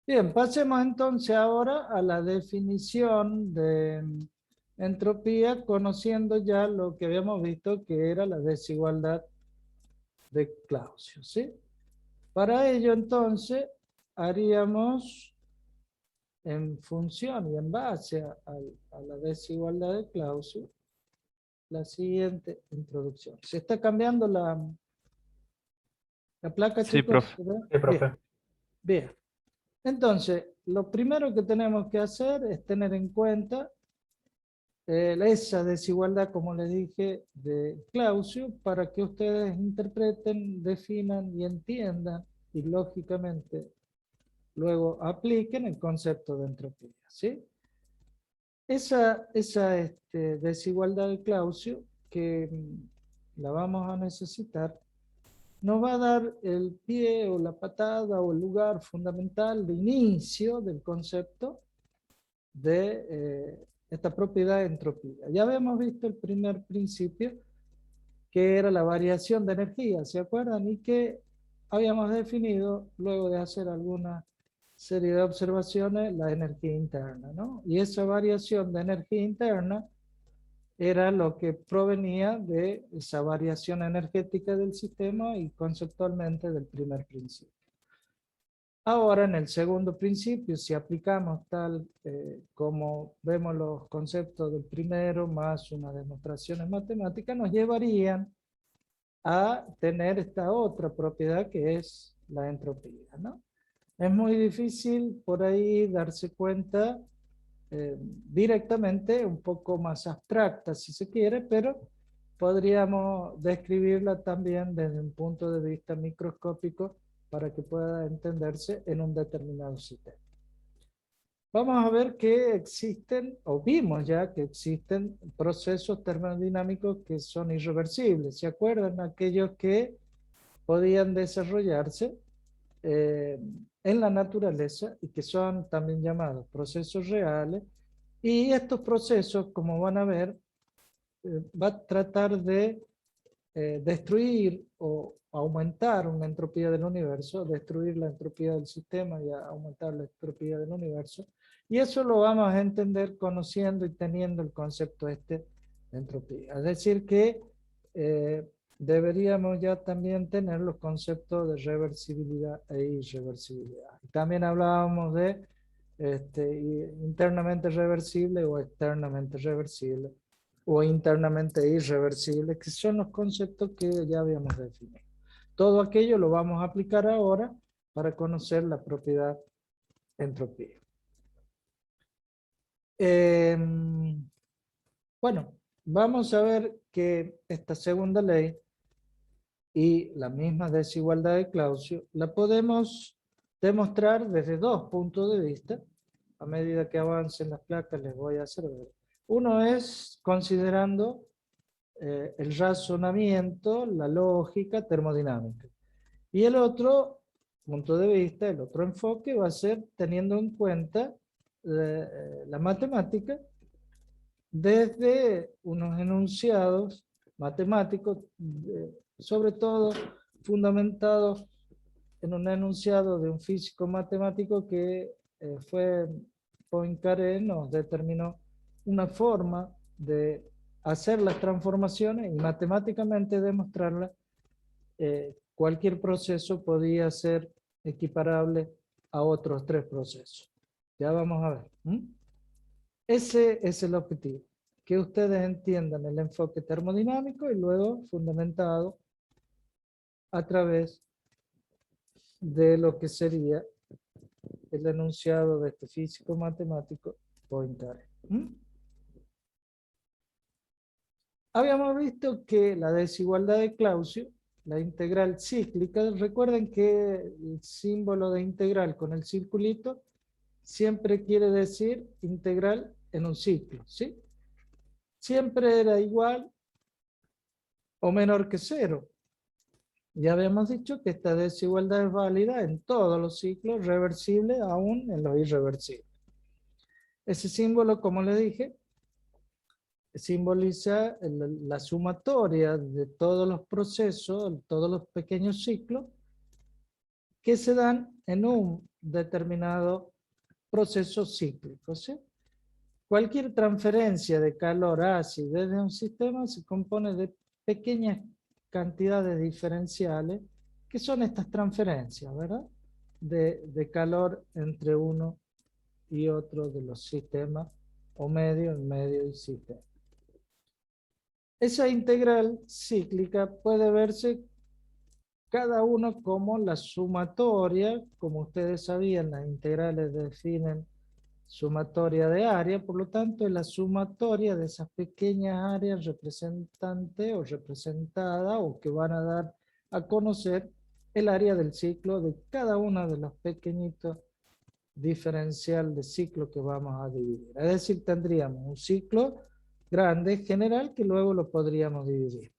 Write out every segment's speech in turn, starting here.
Bien, pasemos entonces ahora a la definición de entropía, conociendo ya lo que habíamos visto que era la desigualdad de Clausius, ¿sí? Para ello entonces haríamos en función y en base a la desigualdad de Clausius la siguiente introducción. ¿Se está cambiando la placa, Sí, chicos? profe. ¿Verdad? Sí, Bien, profe. bien. Entonces, lo primero que tenemos que hacer es tener en cuenta esa desigualdad, como les dije, de Clausius, para que ustedes interpreten, definan y entiendan, y lógicamente luego apliquen el concepto de entropía, ¿sí? Esa desigualdad de Clausius, que la vamos a necesitar, nos va a dar el pie o la patada o el lugar fundamental de inicio del concepto de esta propiedad de entropía. Ya habíamos visto el primer principio, que era la variación de energía, ¿se acuerdan? Y que habíamos definido, luego de hacer alguna serie de observaciones, la energía interna, ¿no? Y esa variación de energía interna era lo que provenía de esa variación energética del sistema y conceptualmente del primer principio. Ahora, en el segundo principio, si aplicamos tal como vemos los conceptos del primero, más unas demostraciones matemáticas, nos llevarían a tener esta otra propiedad que es la entropía, ¿no? Es muy difícil por ahí darse cuenta directamente, un poco más abstracta si se quiere, pero podríamos describirla también desde un punto de vista microscópico para que pueda entenderse en un determinado sistema. Vamos a ver que existen, o vimos ya que existen procesos termodinámicos que son irreversibles. ¿Se acuerdan? Aquellos que podían desarrollarse en la naturaleza y que son también llamados procesos reales. Y estos procesos, como van a ver, va a tratar de destruir o aumentar una entropía del universo, destruir la entropía del sistema y aumentar la entropía del universo. Y eso lo vamos a entender conociendo y teniendo el concepto de entropía. Es decir que deberíamos ya también tener los conceptos de reversibilidad e irreversibilidad. También hablábamos de internamente reversible o externamente reversible o internamente irreversible, que son los conceptos que ya habíamos definido. Todo aquello lo vamos a aplicar ahora para conocer la propiedad entropía. Bueno, vamos a ver que esta segunda ley y la misma desigualdad de Clausius la podemos demostrar desde dos puntos de vista. A medida que avancen las placas les voy a hacer ver. Uno es considerando el razonamiento, la lógica termodinámica. Y el otro punto de vista, el otro enfoque va a ser teniendo en cuenta la matemática desde unos enunciados matemáticos, sobre todo fundamentados en un enunciado de un físico matemático que fue Poincaré, nos determinó una forma de hacer las transformaciones y matemáticamente demostrarlas. Cualquier proceso podía ser equiparable a otros tres procesos. Ya vamos a ver. Ese es el objetivo, que ustedes entiendan el enfoque termodinámico y luego fundamentado a través de lo que sería el enunciado de este físico matemático Poincaré. Habíamos visto que la desigualdad de Clausius, la integral cíclica, recuerden que el símbolo de integral con el circulito siempre quiere decir integral en un ciclo, ¿sí? Siempre era igual o menor que cero. Ya habíamos dicho que esta desigualdad es válida en todos los ciclos, reversible aún en los irreversibles. Ese símbolo, como le dije, simboliza la sumatoria de todos los procesos, todos los pequeños ciclos que se dan en un determinado proceso cíclico, ¿sí? Cualquier transferencia de calor hacia desde un sistema se compone de pequeñas cantidades diferenciales, que son estas transferencias, ¿verdad? De calor entre uno y otro de los sistemas, o medio, y sistema. Esa integral cíclica puede verse cada uno como la sumatoria, como ustedes sabían, las integrales definen sumatoria de área, por lo tanto es la sumatoria de esas pequeñas áreas representantes o representadas o que van a dar a conocer el área del ciclo de cada uno de los pequeñitos diferencial de ciclo que vamos a dividir. Es decir, tendríamos un ciclo grande general que luego lo podríamos dividir.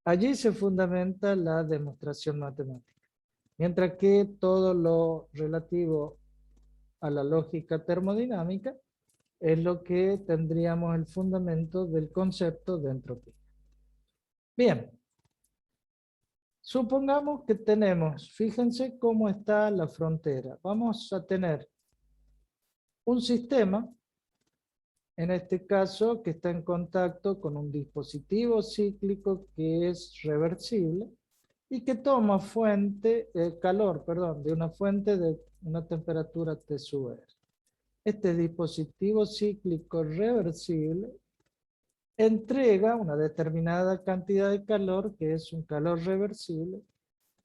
Allí se fundamenta la demostración matemática. Mientras que todo lo relativo a la lógica termodinámica es lo que tendríamos el fundamento del concepto de entropía. Bien, supongamos que tenemos, fíjense cómo está la frontera. Vamos a tener un sistema, en este caso, que está en contacto con un dispositivo cíclico que es reversible y que toma calor, de una fuente de una temperatura T sub R. Este dispositivo cíclico reversible entrega una determinada cantidad de calor, que es un calor reversible,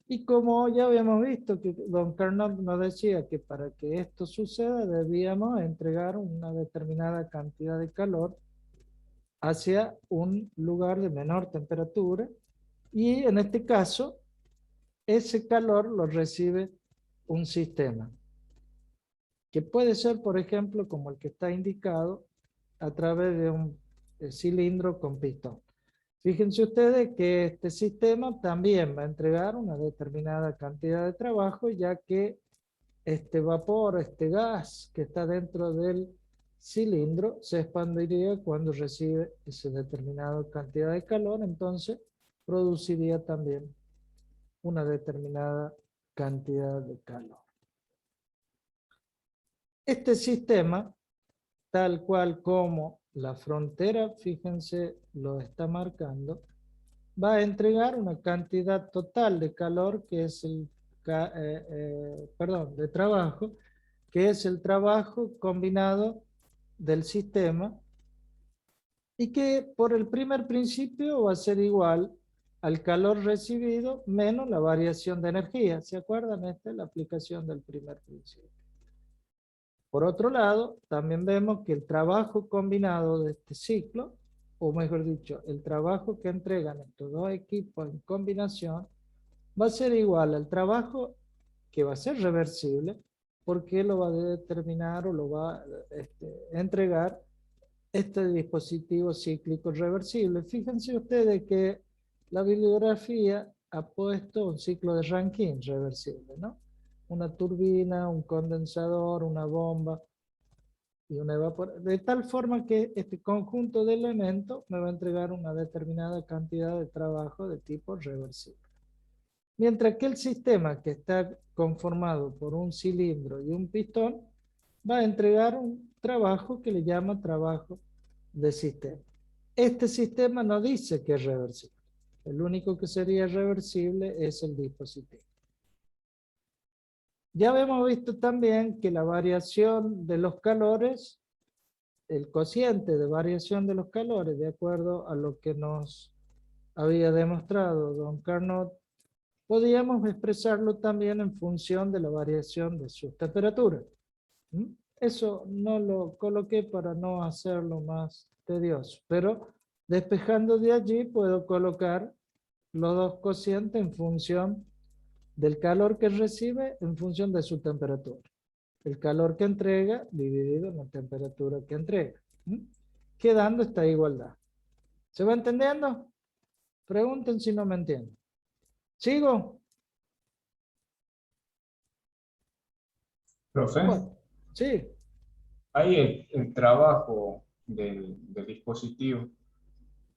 y como ya habíamos visto que don Carnot nos decía que para que esto suceda debíamos entregar una determinada cantidad de calor hacia un lugar de menor temperatura, y en este caso ese calor lo recibe un sistema, que puede ser, por ejemplo, como el que está indicado, a través de un cilindro con pistón. Fíjense ustedes que este sistema también va a entregar una determinada cantidad de trabajo, ya que este vapor, este gas que está dentro del cilindro, se expandiría cuando recibe esa determinada cantidad de calor, entonces produciría también una determinada cantidad de calor. Este sistema, tal cual como la frontera, fíjense, lo está marcando, va a entregar una cantidad total de calor que es de trabajo, que es el trabajo combinado del sistema y que por el primer principio va a ser igual al calor recibido menos la variación de energía. ¿Se acuerdan? Esta es la aplicación del primer principio. Por otro lado, también vemos que el trabajo combinado de este ciclo, o mejor dicho, el trabajo que entregan estos dos equipos en combinación, va a ser igual al trabajo que va a ser reversible, porque lo va a determinar o lo va a entregar este dispositivo cíclico reversible. Fíjense ustedes que la bibliografía ha puesto un ciclo de Rankine reversible, ¿no? Una turbina, un condensador, una bomba y una evaporadora, de tal forma que este conjunto de elementos me va a entregar una determinada cantidad de trabajo de tipo reversible. Mientras que el sistema que está conformado por un cilindro y un pistón va a entregar un trabajo que le llama trabajo de sistema. Este sistema no dice que es reversible. El único que sería reversible es el dispositivo. Ya habíamos visto también que la variación de los calores, el cociente de variación de los calores, de acuerdo a lo que nos había demostrado don Carnot, podíamos expresarlo también en función de la variación de sus temperaturas. Eso no lo coloqué para no hacerlo más tedioso, pero despejando de allí puedo colocar los dos cocientes en función del calor que recibe en función de su temperatura. El calor que entrega dividido en la temperatura que entrega. Quedando esta igualdad. ¿Se va entendiendo? Pregunten si no me entienden. ¿Sigo? Profe, Bueno, sí, ahí el trabajo del dispositivo,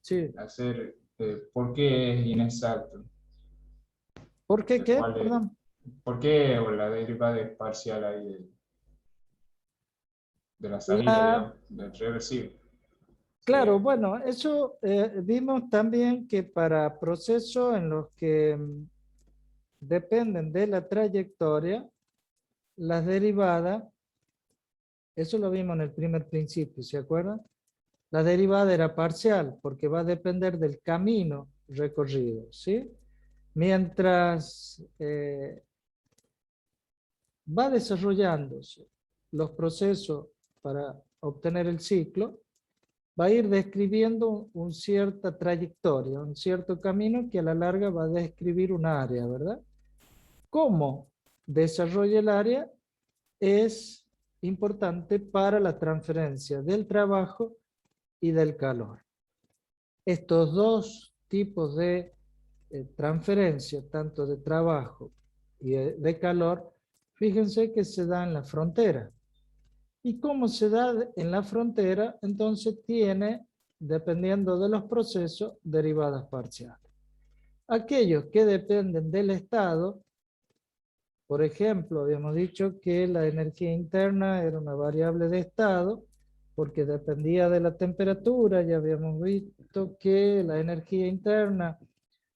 sí. hacer, ¿por qué es inexacto? ¿Por qué qué? ¿Cuál es? Perdón. ¿Por qué o la derivada es parcial ahí de la salida, La, digamos, del reversible? claro, Sería, bueno, eso vimos también que para procesos en los que dependen de la trayectoria, las derivadas, eso lo vimos en el primer principio, ¿se acuerdan? La derivada era parcial porque va a depender del camino recorrido, ¿sí? Mientras va desarrollándose los procesos para obtener el ciclo, va a ir describiendo una cierta trayectoria, un cierto camino que a la larga va a describir un área, ¿verdad? Cómo desarrolla el área es importante para la transferencia del trabajo y del calor. Estos dos tipos de transferencia, tanto de trabajo y de calor, fíjense que se da en la frontera. Y cómo se da en la frontera, entonces tiene, dependiendo de los procesos, derivadas parciales. Aquellos que dependen del estado, por ejemplo, habíamos dicho que la energía interna era una variable de estado, porque dependía de la temperatura, ya habíamos visto que la energía interna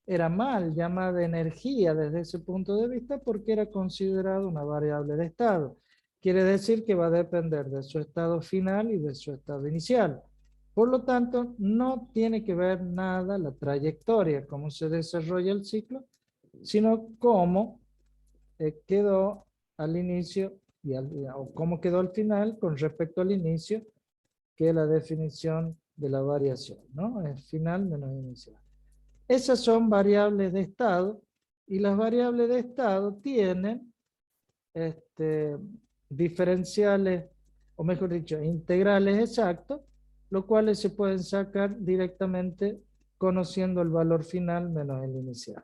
era mal llamada energía desde ese punto de vista porque era considerada una variable de estado. Quiere decir que va a depender de su estado final y de su estado inicial. Por lo tanto, no tiene que ver nada la trayectoria, cómo se desarrolla el ciclo, sino cómo quedó al inicio o cómo quedó al final con respecto al inicio, que es la definición de la variación, ¿no? Es final menos inicial. Esas son variables de estado y las variables de estado tienen diferenciales, o mejor dicho, integrales exactos, los cuales se pueden sacar directamente conociendo el valor final menos el inicial.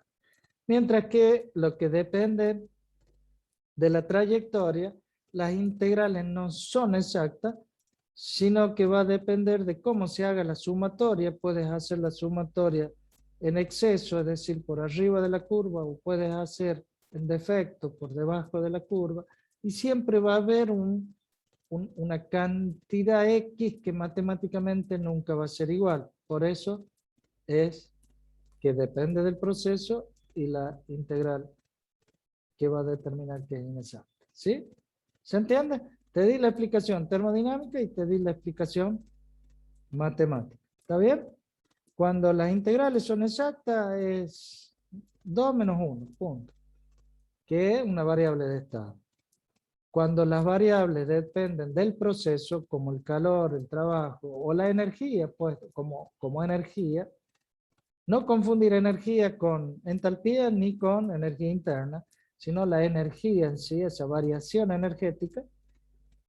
Mientras que lo que depende de la trayectoria, las integrales no son exactas, sino que va a depender de cómo se haga la sumatoria. Puedes hacer la sumatoria en exceso, es decir, por arriba de la curva, o puedes hacer en defecto por debajo de la curva, y siempre va a haber una cantidad X que matemáticamente nunca va a ser igual. Por eso es que depende del proceso y la integral que va a determinar que es inexacta. ¿Sí? ¿Se entiende? Te di la explicación termodinámica y te di la explicación matemática. ¿Está bien? Cuando las integrales son exactas es 2 menos 1, punto. Que es una variable de estado. Cuando las variables dependen del proceso, como el calor, el trabajo o la energía, pues como energía, no confundir energía con entalpía ni con energía interna, sino la energía en sí, esa variación energética,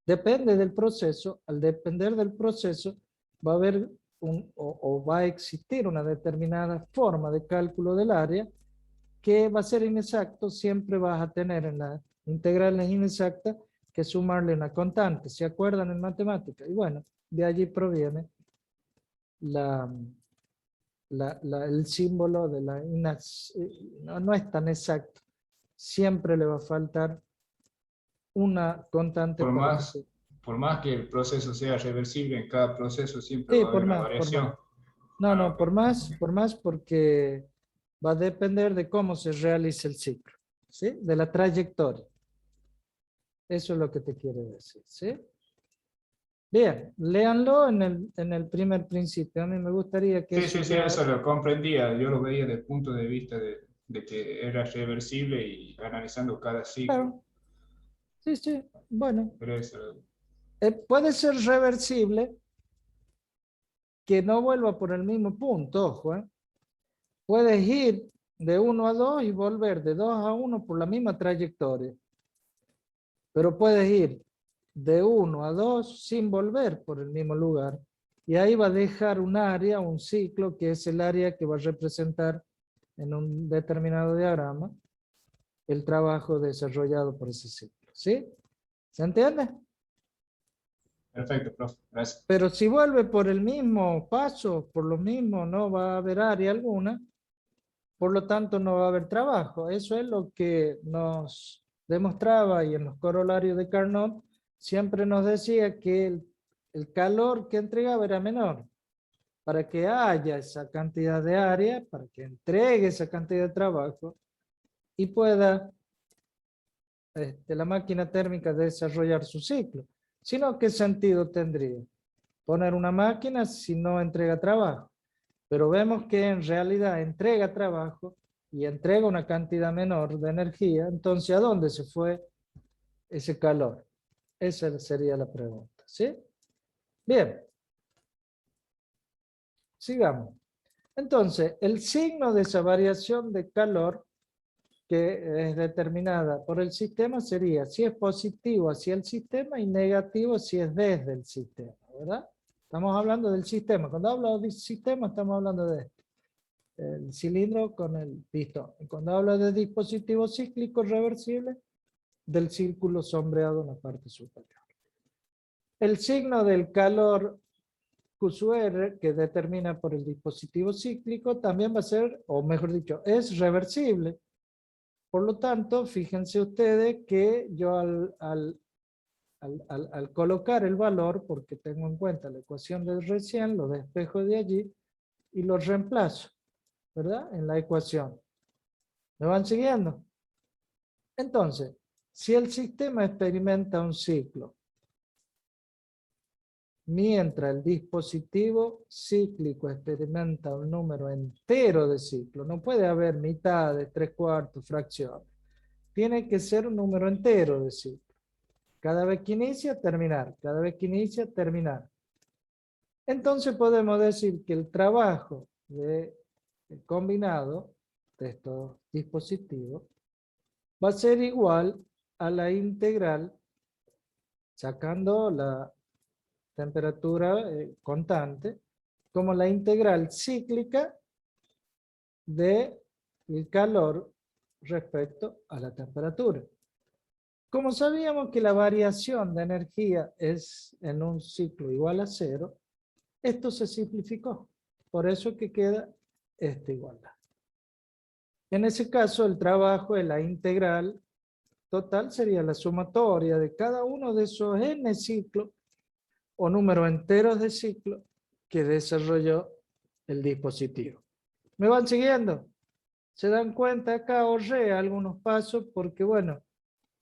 depende del proceso. Al depender del proceso, va a haber o va a existir una determinada forma de cálculo del área que va a ser inexacto. Siempre vas a tener en las integrales inexactas que sumarle una constante. ¿Se acuerdan en matemáticas? Y bueno, de allí proviene la, el símbolo de la no es tan exacto. Siempre le va a faltar una constante por para que más, se... por más que el proceso sea reversible, en cada proceso siempre Sí, va a haber por una más, por más. variación. No, Ah, no, ok. por más porque va a depender de cómo se realiza el ciclo, ¿sí? De la trayectoria. Eso es lo que te quiere decir, ¿sí? Bien, léanlo en el primer principio. A mí me gustaría que Sí, eso sí, sí, ya... eso lo comprendía. Yo lo veía desde el punto de vista de que era reversible y analizando cada ciclo. Claro, sí, sí, bueno. Pero eso, Puede ser reversible que no vuelva por el mismo punto, ojo, ¿eh? Puedes ir de 1 a 2 y volver de 2 a 1 por la misma trayectoria. Pero puedes ir de 1 a 2 sin volver por el mismo lugar. Y ahí va a dejar un área, un ciclo, que es el área que va a representar en un determinado diagrama el trabajo desarrollado por ese ciclo. ¿Sí? ¿Se entiende? perfecto, profe. Gracias. Pero si vuelve por el mismo paso, por lo mismo, no va a haber área alguna, por lo tanto no va a haber trabajo. Eso es lo que nos demostraba y en los corolarios de Carnot siempre nos decía que el calor que entregaba era menor. Para que haya esa cantidad de área, para que entregue esa cantidad de trabajo y pueda la máquina térmica desarrollar su ciclo. Si no, ¿qué sentido tendría poner una máquina si no entrega trabajo? Pero vemos que en realidad entrega trabajo y entrega una cantidad menor de energía. Entonces, ¿a dónde se fue ese calor? Esa sería la pregunta, ¿sí? Bien, sigamos. Entonces, el signo de esa variación de calor que es determinada por el sistema sería si es positivo hacia el sistema y negativo si es desde el sistema, ¿verdad? Estamos hablando del sistema. Cuando hablo de sistema estamos hablando de esto. El cilindro con el pistón. Y cuando hablo de dispositivo cíclico reversible, del círculo sombreado en la parte superior. El signo del calor QSUR, que determina por el dispositivo cíclico, también va a ser, o mejor dicho, es reversible. Por lo tanto, fíjense ustedes que yo al colocar el valor, porque tengo en cuenta la ecuación del recién, lo despejo de allí y lo reemplazo, ¿verdad? En la ecuación. ¿Me van siguiendo? Entonces, si el sistema experimenta un ciclo, mientras el dispositivo cíclico experimenta un número entero de ciclos, no puede haber mitades, tres cuartos, fracciones. Tiene que ser un número entero de ciclos. Cada vez que inicia, terminar. Cada vez que inicia, terminar. Entonces podemos decir que el trabajo combinado de estos dispositivos va a ser igual a la integral, sacando la temperatura constante, como la integral cíclica del calor respecto a la temperatura. Como sabíamos que la variación de energía es en un ciclo igual a cero, esto se simplificó. Por eso que queda esta igualdad. En ese caso, el trabajo de la integral total sería la sumatoria de cada uno de esos n ciclos o números enteros de ciclos que desarrolló el dispositivo. ¿Me van siguiendo? ¿Se dan cuenta? Acá ahorré algunos pasos porque, bueno,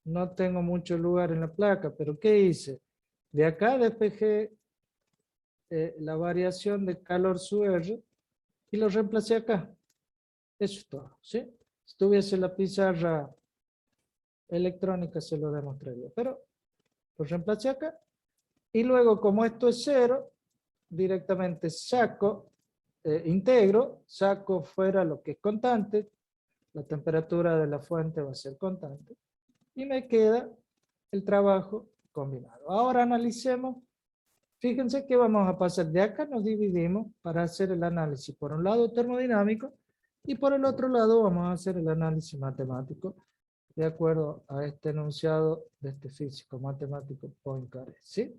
no tengo mucho lugar en la placa, pero ¿qué hice? De acá despejé la variación de calor su R y lo reemplacé acá. Eso es todo, ¿sí? Si tuviese la pizarra electrónica se lo demostraría, pero lo reemplacé acá. Y luego, como esto es cero, directamente saco, integro, saco fuera lo que es constante, la temperatura de la fuente va a ser constante, y me queda el trabajo combinado. Ahora analicemos, fíjense que vamos a pasar de acá, nos dividimos para hacer el análisis por un lado termodinámico, y por el otro lado vamos a hacer el análisis matemático, de acuerdo a este enunciado de este físico matemático Poincaré, ¿sí?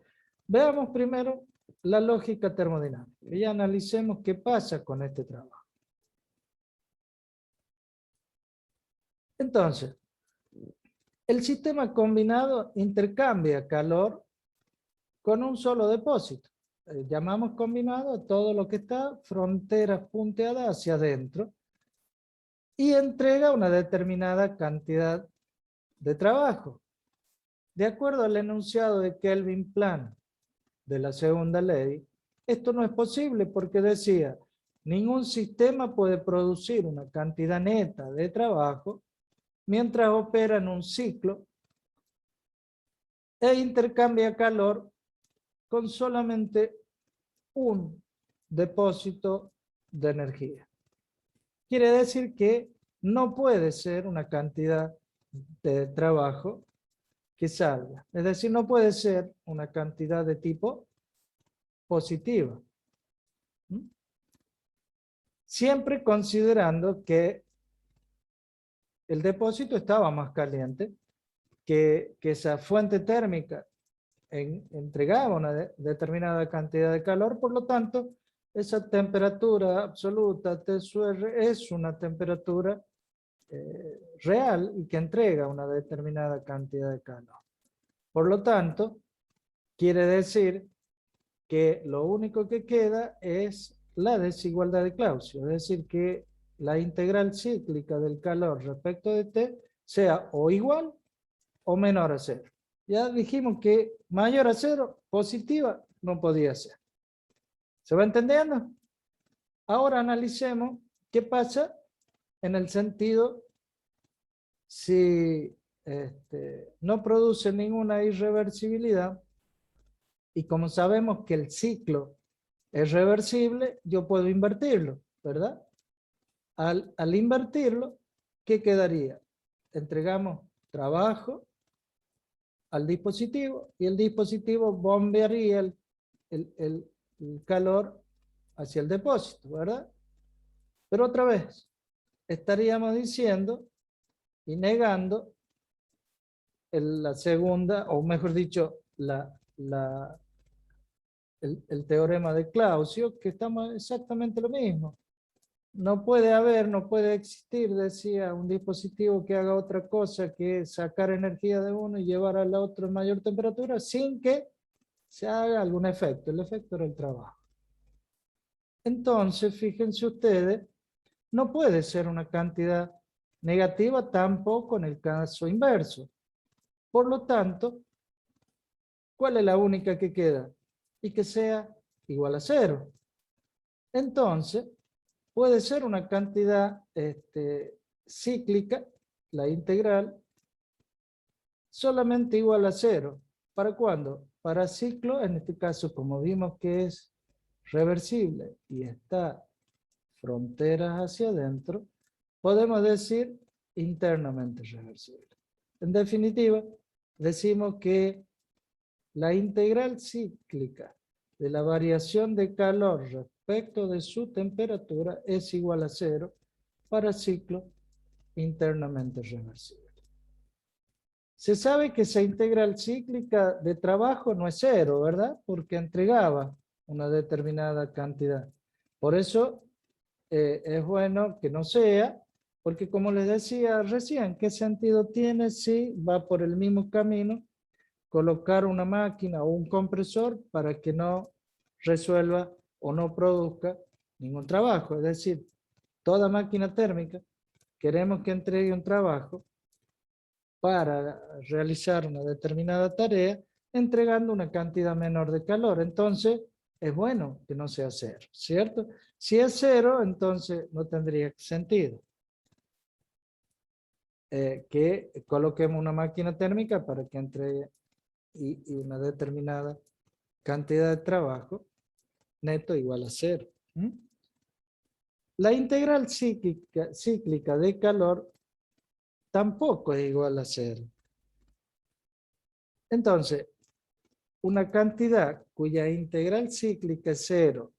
Veamos primero la lógica termodinámica y analicemos qué pasa con este trabajo. Entonces, el sistema combinado intercambia calor con un solo depósito. Llamamos combinado todo lo que está fronteras punteadas hacia adentro y entrega una determinada cantidad de trabajo. De acuerdo al enunciado de Kelvin-Plan de la segunda ley, esto no es posible porque decía, ningún sistema puede producir una cantidad neta de trabajo mientras opera en un ciclo e intercambia calor con solamente un depósito de energía. Quiere decir que no puede ser una cantidad de trabajo que salga. Es decir, no puede ser una cantidad de tipo positiva. Siempre considerando que el depósito estaba más caliente, que esa fuente térmica entregaba una determinada cantidad de calor, por lo tanto, esa temperatura absoluta T sub R es una temperatura real y que entrega una determinada cantidad de calor. Por lo tanto, quiere decir que lo único que queda es la desigualdad de Clausius, es decir, que la integral cíclica del calor respecto de T sea o igual o menor a cero. Ya dijimos que mayor a cero, positiva, no podía ser. ¿Se va entendiendo? Ahora analicemos qué pasa en el sentido si no produce ninguna irreversibilidad, y como sabemos que el ciclo es reversible, yo puedo invertirlo, ¿verdad? Al invertirlo, ¿qué quedaría? Entregamos trabajo al dispositivo y el dispositivo bombearía el calor hacia el depósito, ¿verdad? Pero otra vez, estaríamos diciendo y negando la segunda, o mejor dicho, el teorema de Clausius, que estamos exactamente lo mismo. No puede haber, no puede existir, decía, un dispositivo que haga otra cosa que sacar energía de uno y llevar al otro en mayor temperatura sin que se haga algún efecto. El efecto era el trabajo. Entonces, fíjense ustedes, no puede ser una cantidad negativa tampoco en el caso inverso. Por lo tanto, ¿cuál es la única que queda? Y que sea igual a cero. Entonces, puede ser una cantidad cíclica, la integral, solamente igual a cero. ¿Para cuándo? Para ciclo, en este caso, como vimos que es reversible y está fronteras hacia adentro, podemos decir internamente reversible. En definitiva, decimos que la integral cíclica de la variación de calor respecto de su temperatura es igual a cero para ciclo internamente reversible. Se sabe que esa integral cíclica de trabajo no es cero, ¿verdad? Porque entregaba una determinada cantidad. Por eso es bueno que no sea, porque como les decía recién, ¿qué sentido tiene si va por el mismo camino colocar una máquina o un compresor para que no resuelva o no produzca ningún trabajo? Es decir, toda máquina térmica queremos que entregue un trabajo para realizar una determinada tarea entregando una cantidad menor de calor. Entonces, es bueno que no sea cero, ¿cierto? Si es cero, entonces no tendría sentido que coloquemos una máquina térmica para que entregue y una determinada cantidad de trabajo neto igual a cero. La integral cíclica de calor tampoco es igual a cero. Entonces, una cantidad cuya integral cíclica es cero,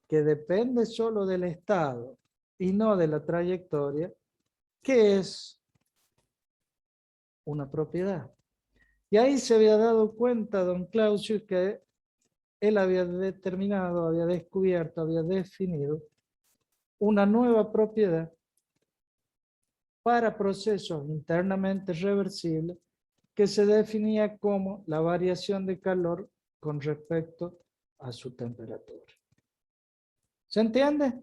que depende solo del estado y no de la trayectoria, ¿qué es una propiedad? Y ahí se había dado cuenta don Clausius que él había determinado, había descubierto, había definido una nueva propiedad para procesos internamente reversibles que se definía como la variación de calor con respecto a su temperatura. ¿Se entiende?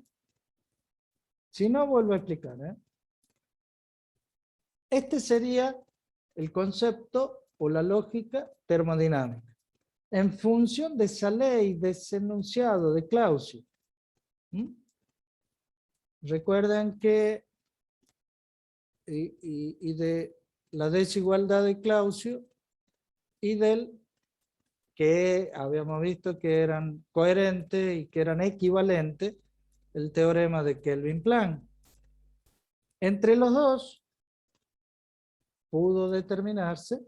Si no, vuelvo a explicar. Este sería el concepto o la lógica termodinámica. En función de esa ley, de ese enunciado de Clausius. Recuerden que y de la desigualdad de Clausius y del que habíamos visto que eran coherentes y que eran equivalentes, el teorema de Kelvin-Planck. Entre los dos pudo determinarse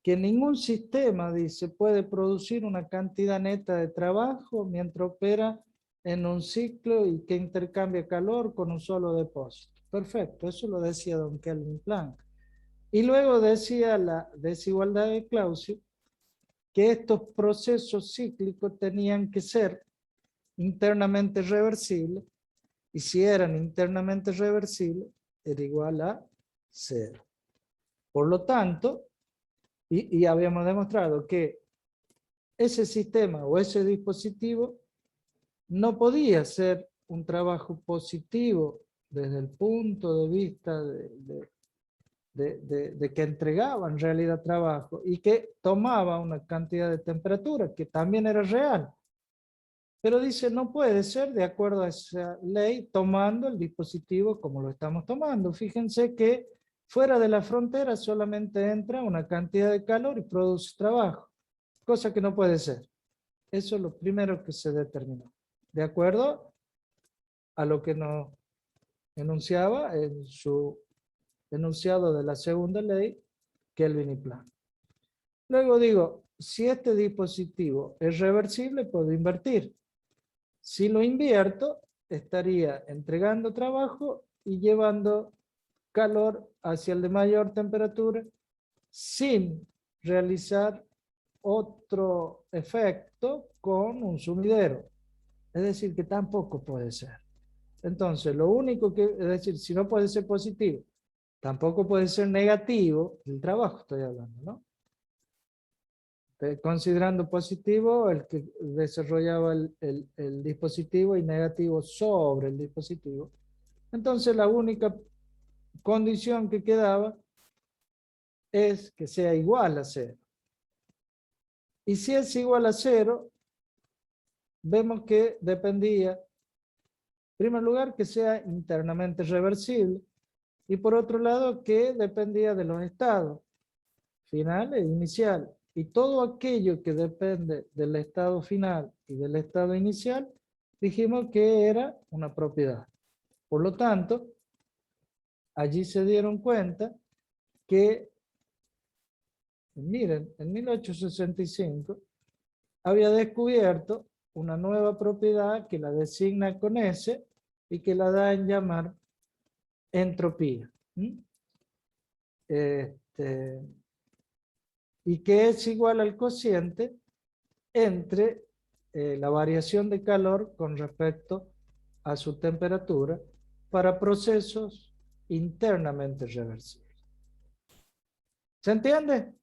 que ningún sistema, dice, puede producir una cantidad neta de trabajo mientras opera en un ciclo y que intercambia calor con un solo depósito. Perfecto, eso lo decía don Kelvin Planck. Y luego decía la desigualdad de Clausius que estos procesos cíclicos tenían que ser internamente reversibles, y si eran internamente reversibles, era igual a 0. Por lo tanto, y habíamos demostrado que ese sistema o ese dispositivo no podía ser un trabajo positivo desde el punto de vista de que entregaba en realidad trabajo y que tomaba una cantidad de temperatura que también era real. Pero dice, no puede ser de acuerdo a esa ley tomando el dispositivo como lo estamos tomando. Fíjense que fuera de la frontera solamente entra una cantidad de calor y produce trabajo, cosa que no puede ser. Eso es lo primero que se determinó. De acuerdo a lo que nos enunciaba en su enunciado de la segunda ley, Kelvin y Planck. Luego digo, si este dispositivo es reversible, puedo invertir. Si lo invierto, estaría entregando trabajo y llevando calor hacia el de mayor temperatura sin realizar otro efecto con un sumidero. Es decir, que tampoco puede ser. Entonces, lo único que, es decir, si no puede ser positivo, tampoco puede ser negativo, el trabajo estoy hablando, ¿no? Considerando positivo el que desarrollaba el dispositivo y negativo sobre el dispositivo. Entonces la única condición que quedaba es que sea igual a 0. Y si es igual a 0, vemos que dependía, en primer lugar, que sea internamente reversible, y por otro lado, que dependía de los estados final e inicial. Y todo aquello que depende del estado final y del estado inicial, dijimos que era una propiedad. Por lo tanto, allí se dieron cuenta que, miren, en 1865 había descubierto una nueva propiedad que la designa con S y que la da en llamar entropía. Y que es igual al cociente entre la variación de calor con respecto a su temperatura para procesos internamente reversibles. ¿Se entiende?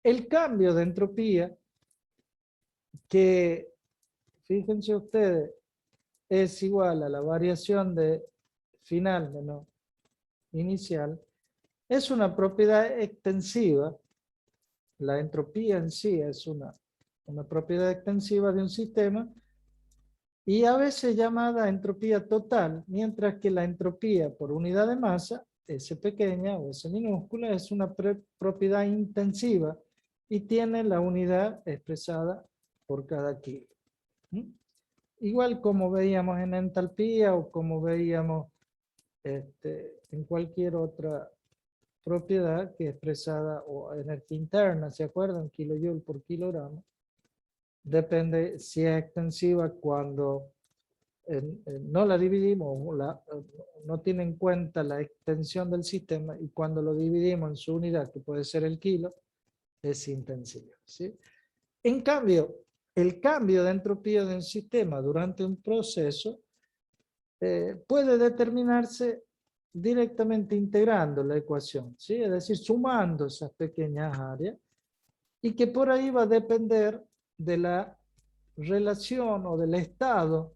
El cambio de entropía, que fíjense ustedes, es igual a la variación de final menos inicial, es una propiedad extensiva. La entropía en sí es una propiedad extensiva de un sistema y a veces llamada entropía total, mientras que la entropía por unidad de masa, S pequeña o S minúscula, es una propiedad intensiva y tiene la unidad expresada por cada kilo. Igual como veíamos en entalpía o como veíamos en cualquier otra propiedad que expresada o energía interna, ¿se acuerdan? Kilojoule por kilogramo. Depende si es extensiva cuando no la dividimos, no tiene en cuenta la extensión del sistema, y cuando lo dividimos en su unidad, que puede ser el kilo, es intensivo, ¿sí? En cambio, el cambio de entropía de un sistema durante un proceso puede determinarse directamente integrando la ecuación, ¿sí? Es decir, sumando esas pequeñas áreas, y que por ahí va a depender de la relación o del estado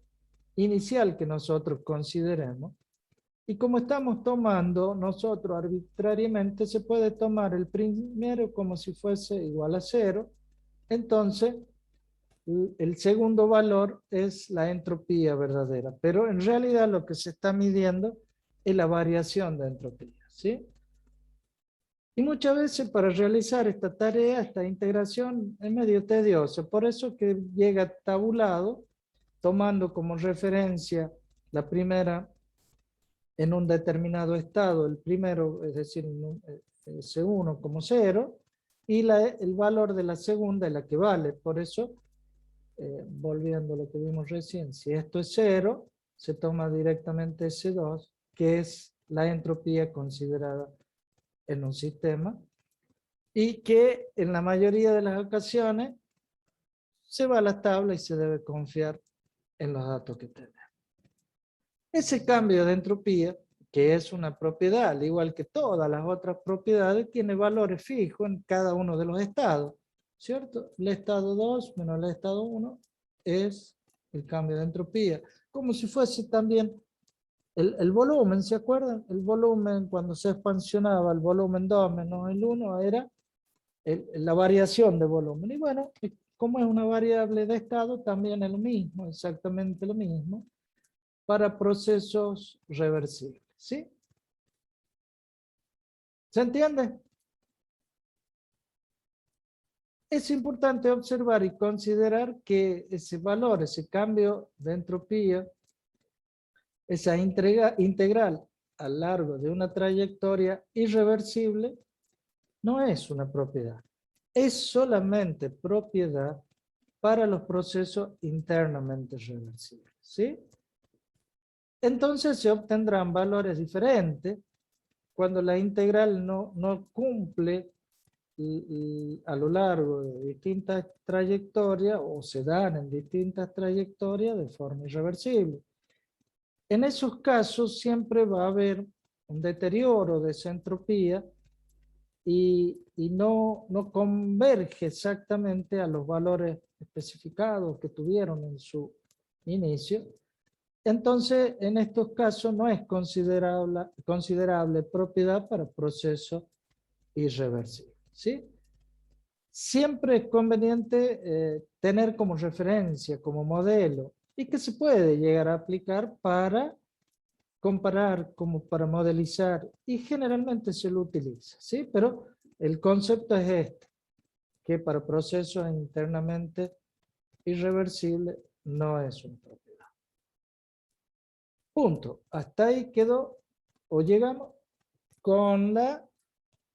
inicial que nosotros consideremos. Y como estamos tomando nosotros arbitrariamente, se puede tomar el primero como si fuese igual a 0. Entonces, el segundo valor es la entropía verdadera. Pero en realidad lo que se está midiendo es la variación de entropía, ¿sí? Y muchas veces para realizar esta tarea, esta integración, es medio tedioso. Por eso que llega tabulado, tomando como referencia la primera en un determinado estado, el primero, es decir, S1 como 0, y el valor de la segunda es la que vale. Por eso, volviendo a lo que vimos recién, si esto es 0, se toma directamente S2, que es la entropía considerada en un sistema, y que en la mayoría de las ocasiones se va a la tabla y se debe confiar en los datos que tenemos. Ese cambio de entropía, que es una propiedad, al igual que todas las otras propiedades, tiene valores fijos en cada uno de los estados, ¿cierto? El estado 2 menos el estado 1 es el cambio de entropía, como si fuese también el volumen, ¿se acuerdan? El volumen, cuando se expansionaba el volumen 2 menos el 1, era la variación de volumen. Y bueno, como es una variable de estado, también es lo mismo, exactamente lo mismo, para procesos reversibles, ¿sí? ¿Se entiende? Es importante observar y considerar que ese valor, ese cambio de entropía, esa integral a lo largo de una trayectoria irreversible, no es una propiedad. Es solamente propiedad para los procesos internamente reversibles, ¿sí? Entonces se obtendrán valores diferentes cuando la integral no cumple a lo largo de distintas trayectorias o se dan en distintas trayectorias de forma irreversible. En esos casos siempre va a haber un deterioro de esa entropía y no converge exactamente a los valores especificados que tuvieron en su inicio. Entonces, en estos casos no es considerable propiedad para procesos irreversibles, ¿sí? Siempre es conveniente tener como referencia, como modelo, y que se puede llegar a aplicar para comparar, como para modelizar, y generalmente se lo utiliza, ¿sí? Pero el concepto es este, que para procesos internamente irreversibles no es una propiedad. Punto. Hasta ahí quedó, o llegamos, con la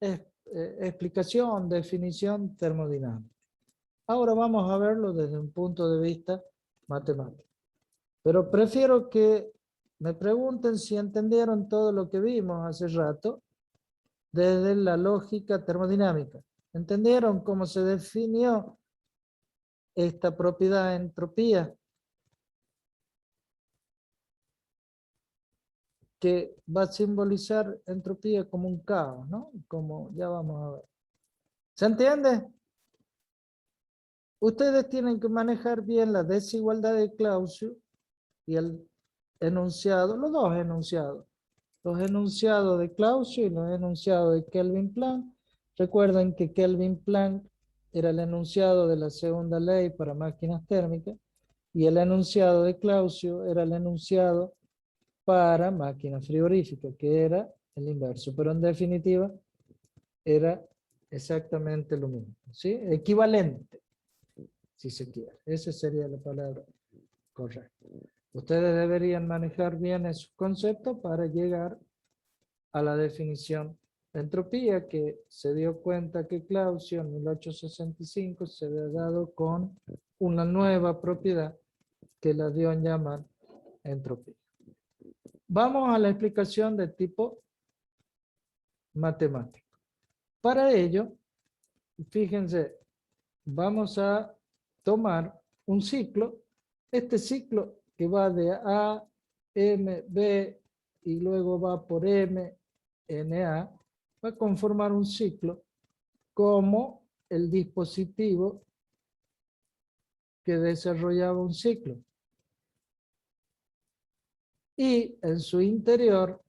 explicación, definición termodinámica. Ahora vamos a verlo desde un punto de vista matemático. Pero prefiero que me pregunten si entendieron todo lo que vimos hace rato desde la lógica termodinámica. ¿Entendieron cómo se definió esta propiedad de entropía? Que va a simbolizar entropía como un caos, ¿no? Como ya vamos a ver. ¿Se entiende? Ustedes tienen que manejar bien la desigualdad de Clausius y el enunciado, los dos enunciados. Los enunciados de Clausius y los enunciados de Kelvin-Planck. Recuerden que Kelvin-Planck era el enunciado de la segunda ley para máquinas térmicas y el enunciado de Clausius era el enunciado para máquinas frigoríficas, que era el inverso. Pero en definitiva era exactamente lo mismo, ¿sí? Equivalente, si se quiere. Esa sería la palabra correcta. Ustedes deberían manejar bien esos conceptos para llegar a la definición de entropía, que se dio cuenta que Clausius en 1865 se había dado con una nueva propiedad que la dio en llamar entropía. Vamos a la explicación de tipo matemático. Para ello, fíjense, vamos a tomar un ciclo, este ciclo que va de A, M, B y luego va por M, N, A, va a conformar un ciclo como el dispositivo que desarrollaba un ciclo. Y en su interior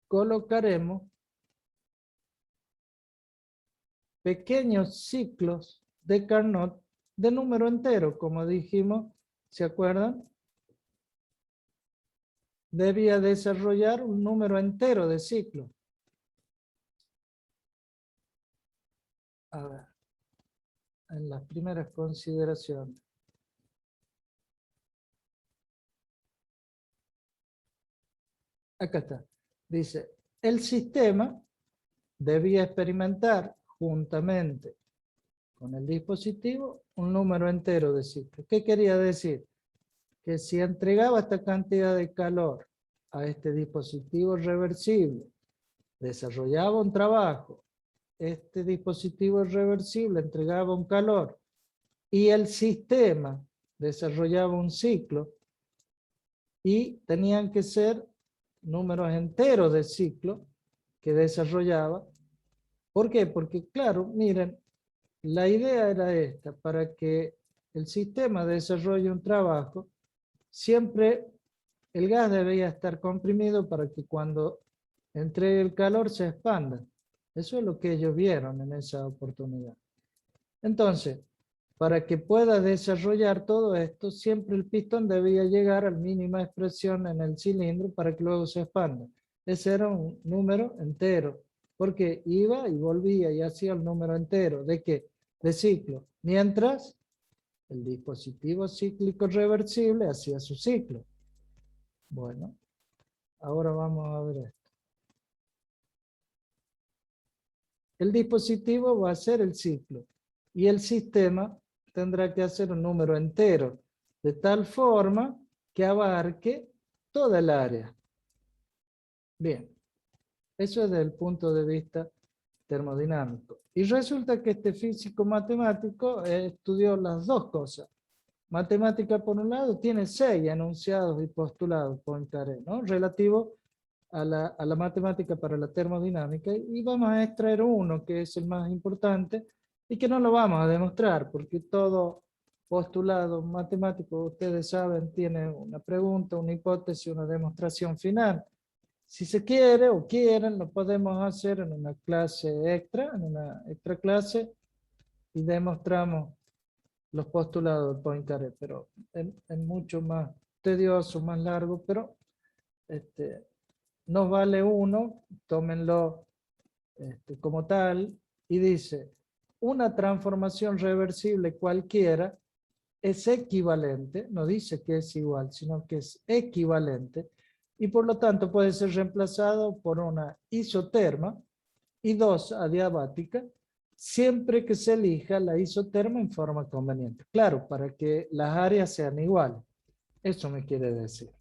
colocaremos pequeños ciclos de Carnot de número entero, como dijimos, ¿se acuerdan? Debía desarrollar un número entero de ciclos. A ver, en las primeras consideraciones. Acá está. Dice, el sistema debía experimentar juntamente con el dispositivo un número entero de ciclos. ¿Qué quería decir? Que si entregaba esta cantidad de calor a este dispositivo reversible, desarrollaba un trabajo este dispositivo reversible entregaba un calor y el sistema desarrollaba un ciclo y tenían que ser números enteros de ciclo que desarrollaba. ¿Por qué? Porque claro, miren, la idea era esta: para que el sistema desarrolle un trabajo, siempre el gas debía estar comprimido para que cuando entregue el calor se expanda. Eso es lo que ellos vieron en esa oportunidad. Entonces, para que pueda desarrollar todo esto, siempre el pistón debía llegar a la mínima expresión en el cilindro para que luego se expanda. Ese era un número entero, porque iba y volvía y hacía el número entero. ¿De qué? De ciclo. Mientras el dispositivo cíclico reversible hacía su ciclo. Bueno, ahora vamos a ver esto. El dispositivo va a hacer el ciclo y el sistema tendrá que hacer un número entero, de tal forma que abarque toda el área. Bien, eso es desde el punto de vista termodinámico. Y resulta que este físico matemático estudió las dos cosas. Matemática, por un lado, tiene 6 enunciados y postulados, Poincaré, ¿no? Relativo a la matemática para la termodinámica, y vamos a extraer uno que es el más importante y que no lo vamos a demostrar, porque todo postulado matemático, ustedes saben, tiene una pregunta, una hipótesis, una demostración final. Si se quiere o quieren, lo podemos hacer en una clase extra, en una extra clase, y demostramos los postulados de Poincaré, pero es mucho más tedioso, más largo, pero nos vale uno, tómenlo como tal, y dice: una transformación reversible cualquiera es equivalente, no dice que es igual, sino que es equivalente, y por lo tanto puede ser reemplazado por una isoterma y 2 adiabática, siempre que se elija la isoterma en forma conveniente. Claro, para que las áreas sean iguales. Eso me quiere decir.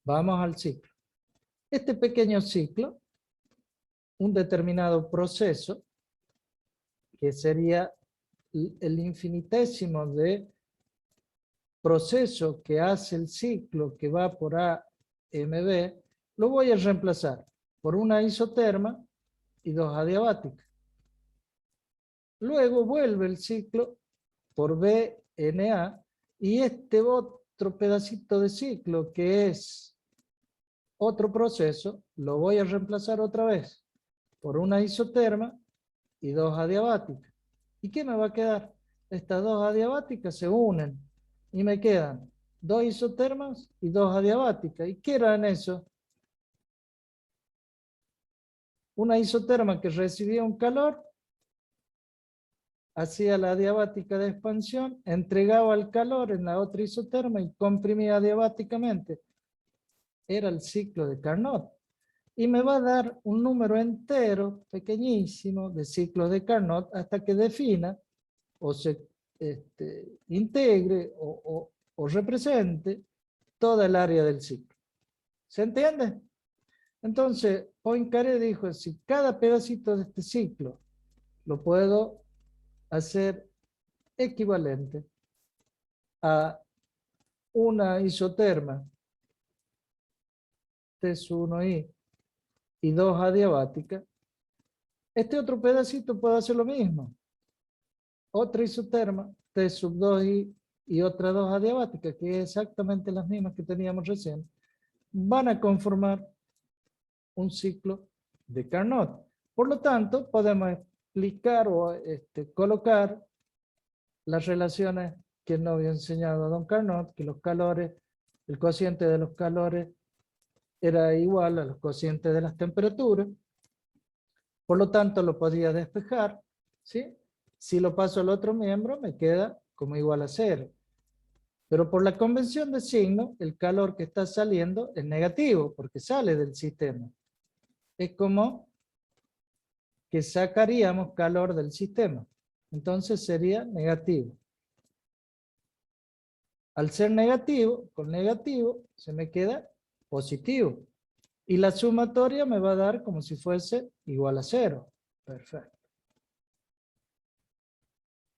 Vamos al ciclo. Este pequeño ciclo, un determinado proceso, que sería el infinitésimo de proceso que hace el ciclo que va por AMB, lo voy a reemplazar por una isoterma y 2 adiabáticas. Luego vuelve el ciclo por BNA, y este otro pedacito de ciclo que es otro proceso, lo voy a reemplazar otra vez por una isoterma y 2 adiabáticas. ¿Y qué me va a quedar? Estas 2 adiabáticas se unen y me quedan 2 isotermas y 2 adiabáticas. ¿Y qué eran eso? Una isoterma que recibía un calor, hacía la adiabática de expansión, entregaba el calor en la otra isoterma y comprimía adiabáticamente. Era el ciclo de Carnot. Y me va a dar un número entero, pequeñísimo, de ciclos de Carnot hasta que defina o se integre o represente toda el área del ciclo. ¿Se entiende? Entonces, Poincaré dijo: si cada pedacito de este ciclo lo puedo hacer equivalente a una isoterma T1I y 2 adiabáticas, este otro pedacito puede hacer lo mismo. Otra isoterma, T sub 2i y otras 2 adiabáticas, que es exactamente las mismas que teníamos recién, van a conformar un ciclo de Carnot. Por lo tanto, podemos explicar o colocar las relaciones que nos había enseñado don Carnot, que los calores, el cociente de los calores era igual a los cocientes de las temperaturas. Por lo tanto, lo podía despejar, ¿sí? Si lo paso al otro miembro, me queda como igual a 0. Pero por la convención de signo, el calor que está saliendo es negativo, porque sale del sistema. Es como que sacaríamos calor del sistema. Entonces sería negativo. Al ser negativo, con negativo, se me queda positivo. Y la sumatoria me va a dar como si fuese igual a 0. Perfecto.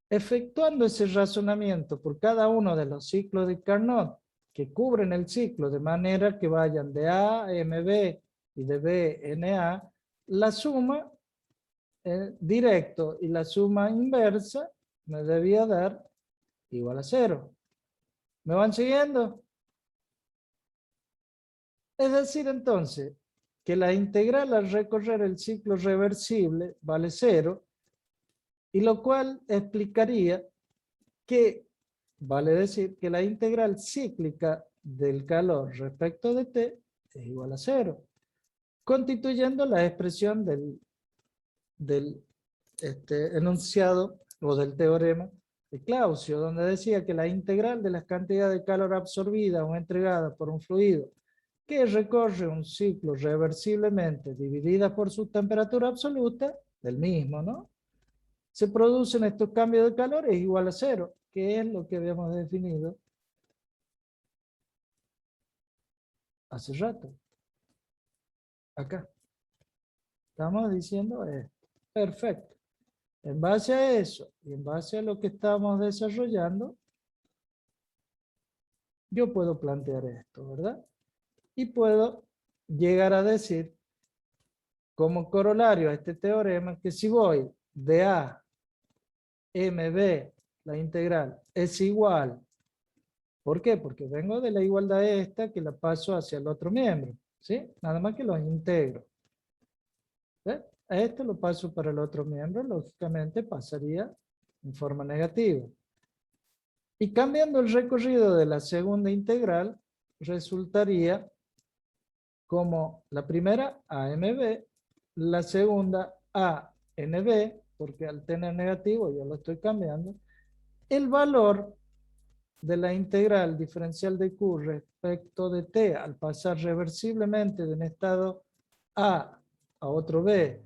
Efectuando ese razonamiento por cada uno de los ciclos de Carnot que cubren el ciclo de manera que vayan de A a MB y de B a NA, la suma directo y la suma inversa me debía dar igual a 0. ¿Me van siguiendo? Es decir, entonces, que la integral al recorrer el ciclo reversible vale 0, y lo cual explicaría que vale decir que la integral cíclica del calor respecto de T es igual a 0, constituyendo la expresión del enunciado o del teorema de Clausius, donde decía que la integral de las cantidades de calor absorbida o entregada por un fluido que recorre un ciclo reversiblemente dividida por su temperatura absoluta, del mismo, ¿no? Se producen estos cambios de calor es igual a 0, que es lo que habíamos definido hace rato. Acá. Estamos diciendo esto. Perfecto. En base a eso y en base a lo que estamos desarrollando, yo puedo plantear esto, ¿verdad? Y puedo llegar a decir, como corolario a este teorema, que si voy de A, MB, la integral, es igual. ¿Por qué? Porque vengo de la igualdad esta que la paso hacia el otro miembro, ¿sí? Nada más que los integro. ¿Ve? A esto lo paso para el otro miembro, lógicamente pasaría en forma negativa. Y cambiando el recorrido de la segunda integral, resultaría como la primera AMB, la segunda ANB, porque al tener negativo yo lo estoy cambiando, el valor de la integral diferencial de Q respecto de T al pasar reversiblemente de un estado A a otro B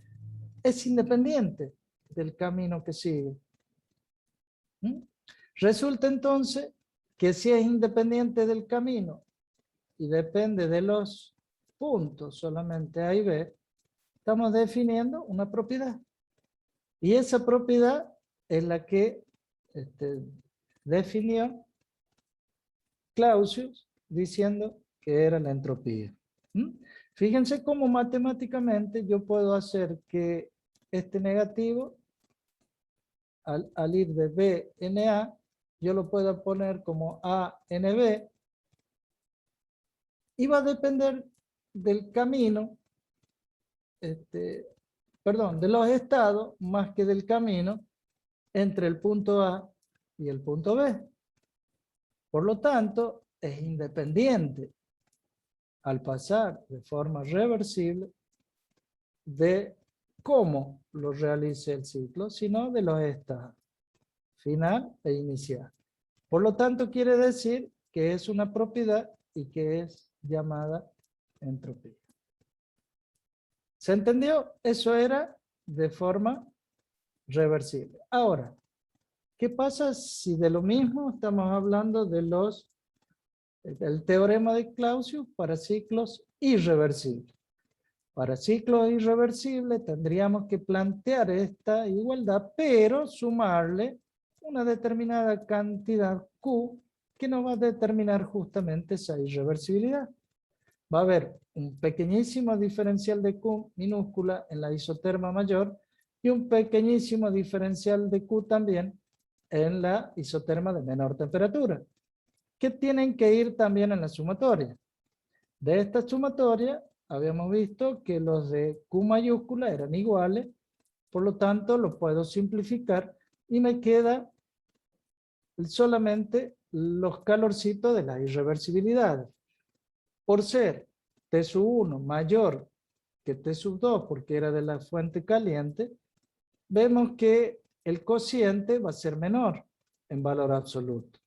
es independiente del camino que sigue. Resulta entonces que si es independiente del camino y depende de los puntos solamente A y B, estamos definiendo una propiedad. Y esa propiedad es la que definió Clausius diciendo que era la entropía. Fíjense cómo matemáticamente yo puedo hacer que este negativo, al ir de B en A, yo lo puedo poner como A en B, y va a depender del camino, perdón, de los estados, más que del camino entre el punto A y el punto B. Por lo tanto, es independiente al pasar de forma reversible de cómo lo realice el ciclo, sino de los estados final e inicial. Por lo tanto, quiere decir que es una propiedad y que es llamada entropía. ¿Se entendió? Eso era de forma reversible. Ahora, ¿qué pasa si de lo mismo estamos hablando de del teorema de Clausius para ciclos irreversibles? Para ciclos irreversibles tendríamos que plantear esta igualdad, pero sumarle una determinada cantidad Q que nos va a determinar justamente esa irreversibilidad. Va a haber un pequeñísimo diferencial de Q minúscula en la isoterma mayor y un pequeñísimo diferencial de Q también en la isoterma de menor temperatura, que tienen que ir también en la sumatoria. De esta sumatoria habíamos visto que los de Q mayúscula eran iguales, por lo tanto lo puedo simplificar y me queda solamente los calorcitos de la irreversibilidad. Por ser T sub 1 mayor que T sub 2 porque era de la fuente caliente, vemos que el cociente va a ser menor en valor absoluto.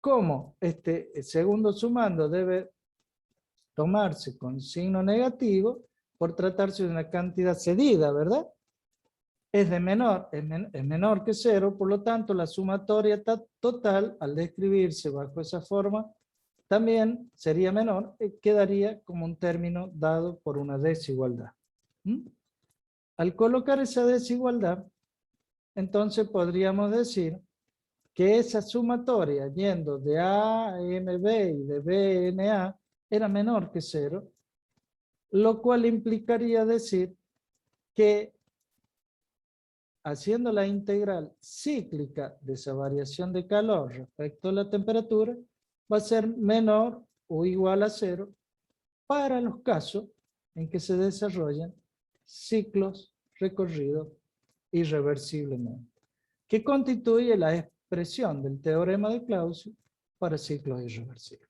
Como este segundo sumando debe tomarse con signo negativo por tratarse de una cantidad cedida, ¿verdad? Es menor que 0, por lo tanto la sumatoria total al describirse bajo esa forma también sería menor y quedaría como un término dado por una desigualdad. Al colocar esa desigualdad, entonces podríamos decir que esa sumatoria yendo de A en B y de B en A era menor que 0, lo cual implicaría decir que haciendo la integral cíclica de esa variación de calor respecto a la temperatura, va a ser menor o igual a 0 para los casos en que se desarrollan ciclos recorridos irreversiblemente, que constituye la expresión del teorema de Clausius para ciclos irreversibles.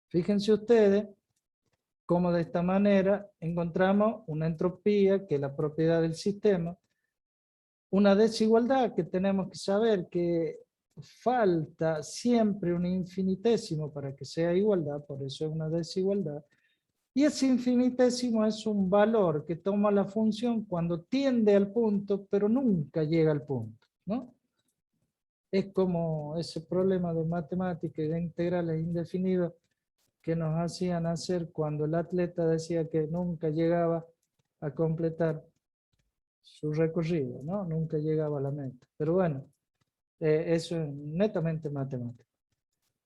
Fíjense ustedes cómo de esta manera encontramos una entropía, que es la propiedad del sistema, una desigualdad que tenemos que saber que falta siempre un infinitésimo para que sea igualdad, por eso es una desigualdad, y ese infinitésimo es un valor que toma la función cuando tiende al punto, pero nunca llega al punto, ¿no? Es como ese problema de matemática y de integrales indefinidos que nos hacían hacer cuando el atleta decía que nunca llegaba a completar su recorrido, ¿no? Nunca llegaba a la meta. Pero bueno, eso es netamente matemático.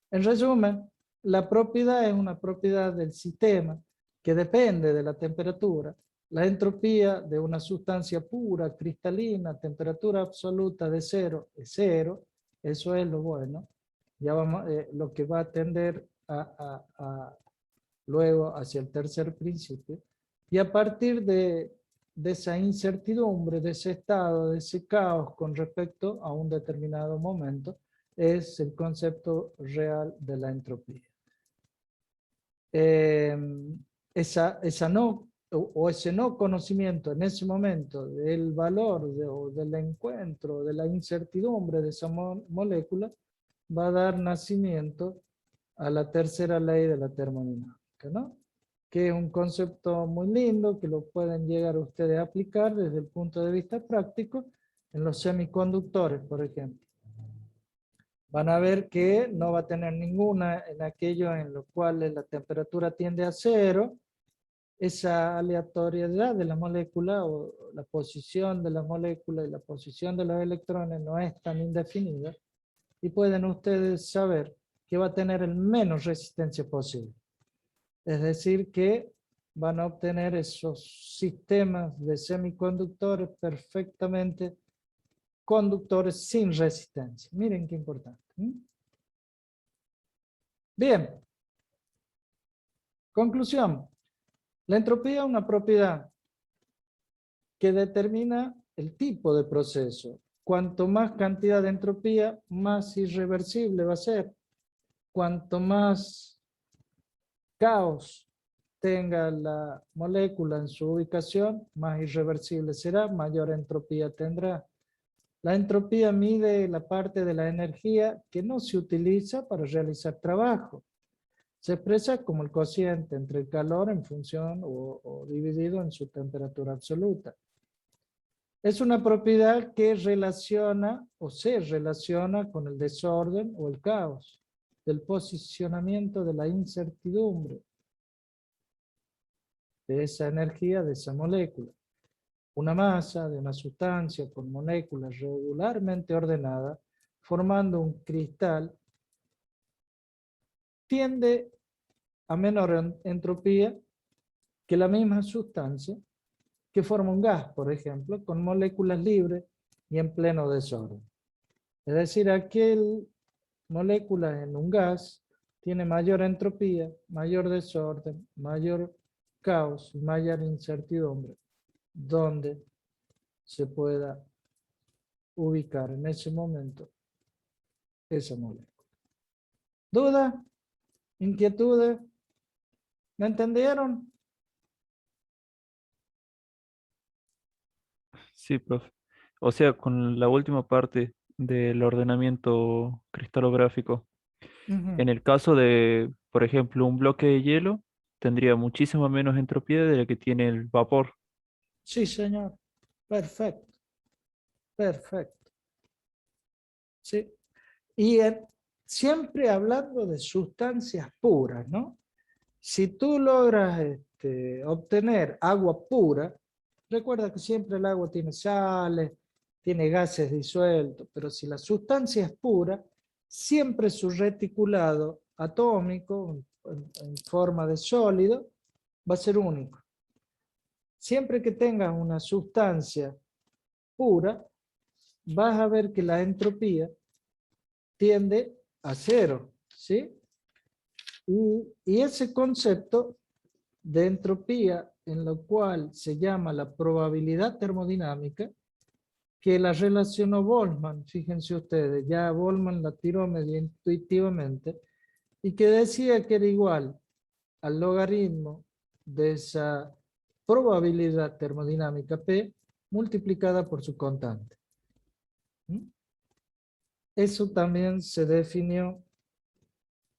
En resumen, la propiedad es una propiedad del sistema que depende de la temperatura. La entropía de una sustancia pura, cristalina, temperatura absoluta de 0 es 0. Eso es lo bueno. Ya vamos, lo que va a tender luego hacia el tercer principio. Y a partir de esa incertidumbre, de ese estado, de ese caos con respecto a un determinado momento, es el concepto real de la entropía. Ese no conocimiento en ese momento del valor o del encuentro, de la incertidumbre de esa molécula, va a dar nacimiento a la tercera ley de la termodinámica, ¿no? Que es un concepto muy lindo, que lo pueden llegar ustedes a aplicar desde el punto de vista práctico en los semiconductores, por ejemplo. Van a ver que no va a tener ninguna en aquellos en los cuales la temperatura tiende a 0, esa aleatoriedad de la molécula o la posición de la molécula y la posición de los electrones no es tan indefinida, y pueden ustedes saber que va a tener el menos resistencia posible. Es decir, que van a obtener esos sistemas de semiconductores perfectamente conductores sin resistencia. Miren qué importante. Bien. Conclusión. La entropía es una propiedad que determina el tipo de proceso. Cuanto más cantidad de entropía, más irreversible va a ser. Cuanto más caos tenga la molécula en su ubicación, más irreversible será, mayor entropía tendrá. La entropía mide la parte de la energía que no se utiliza para realizar trabajo. Se expresa como el cociente entre el calor en función o dividido en su temperatura absoluta. Es una propiedad que relaciona o se relaciona con el desorden o el caos, del posicionamiento de la incertidumbre, de esa energía, de esa molécula. Una masa de una sustancia con moléculas regularmente ordenadas, formando un cristal, tiende a menor entropía que la misma sustancia que forma un gas, por ejemplo, con moléculas libres y en pleno desorden. Es decir, aquel molécula en un gas tiene mayor entropía, mayor desorden, mayor caos, mayor incertidumbre, donde se pueda ubicar en ese momento esa molécula. ¿Dudas? ¿Inquietudes? ¿Me entendieron? Sí, profe. O sea, con la última parte del ordenamiento cristalográfico, Ujú. en el caso de, por ejemplo, un bloque de hielo, tendría muchísima menos entropía de la que tiene el vapor. Sí, señor. Perfecto. Perfecto. Sí. Y siempre hablando de sustancias puras, ¿no? Si tú logras obtener agua pura, Recuerda que siempre el agua tiene sales, tiene gases disueltos, pero si la sustancia es pura, siempre su reticulado atómico en forma de sólido va a ser único. Siempre que tengas una sustancia pura, vas a ver que la entropía tiende a cero, ¿sí? Y ese concepto de entropía, en lo cual se llama la probabilidad termodinámica, que la relacionó Boltzmann, fíjense ustedes, ya Boltzmann la tiró medio intuitivamente, y que decía que era igual al logaritmo de esa probabilidad termodinámica P multiplicada por su constante. Eso también se definió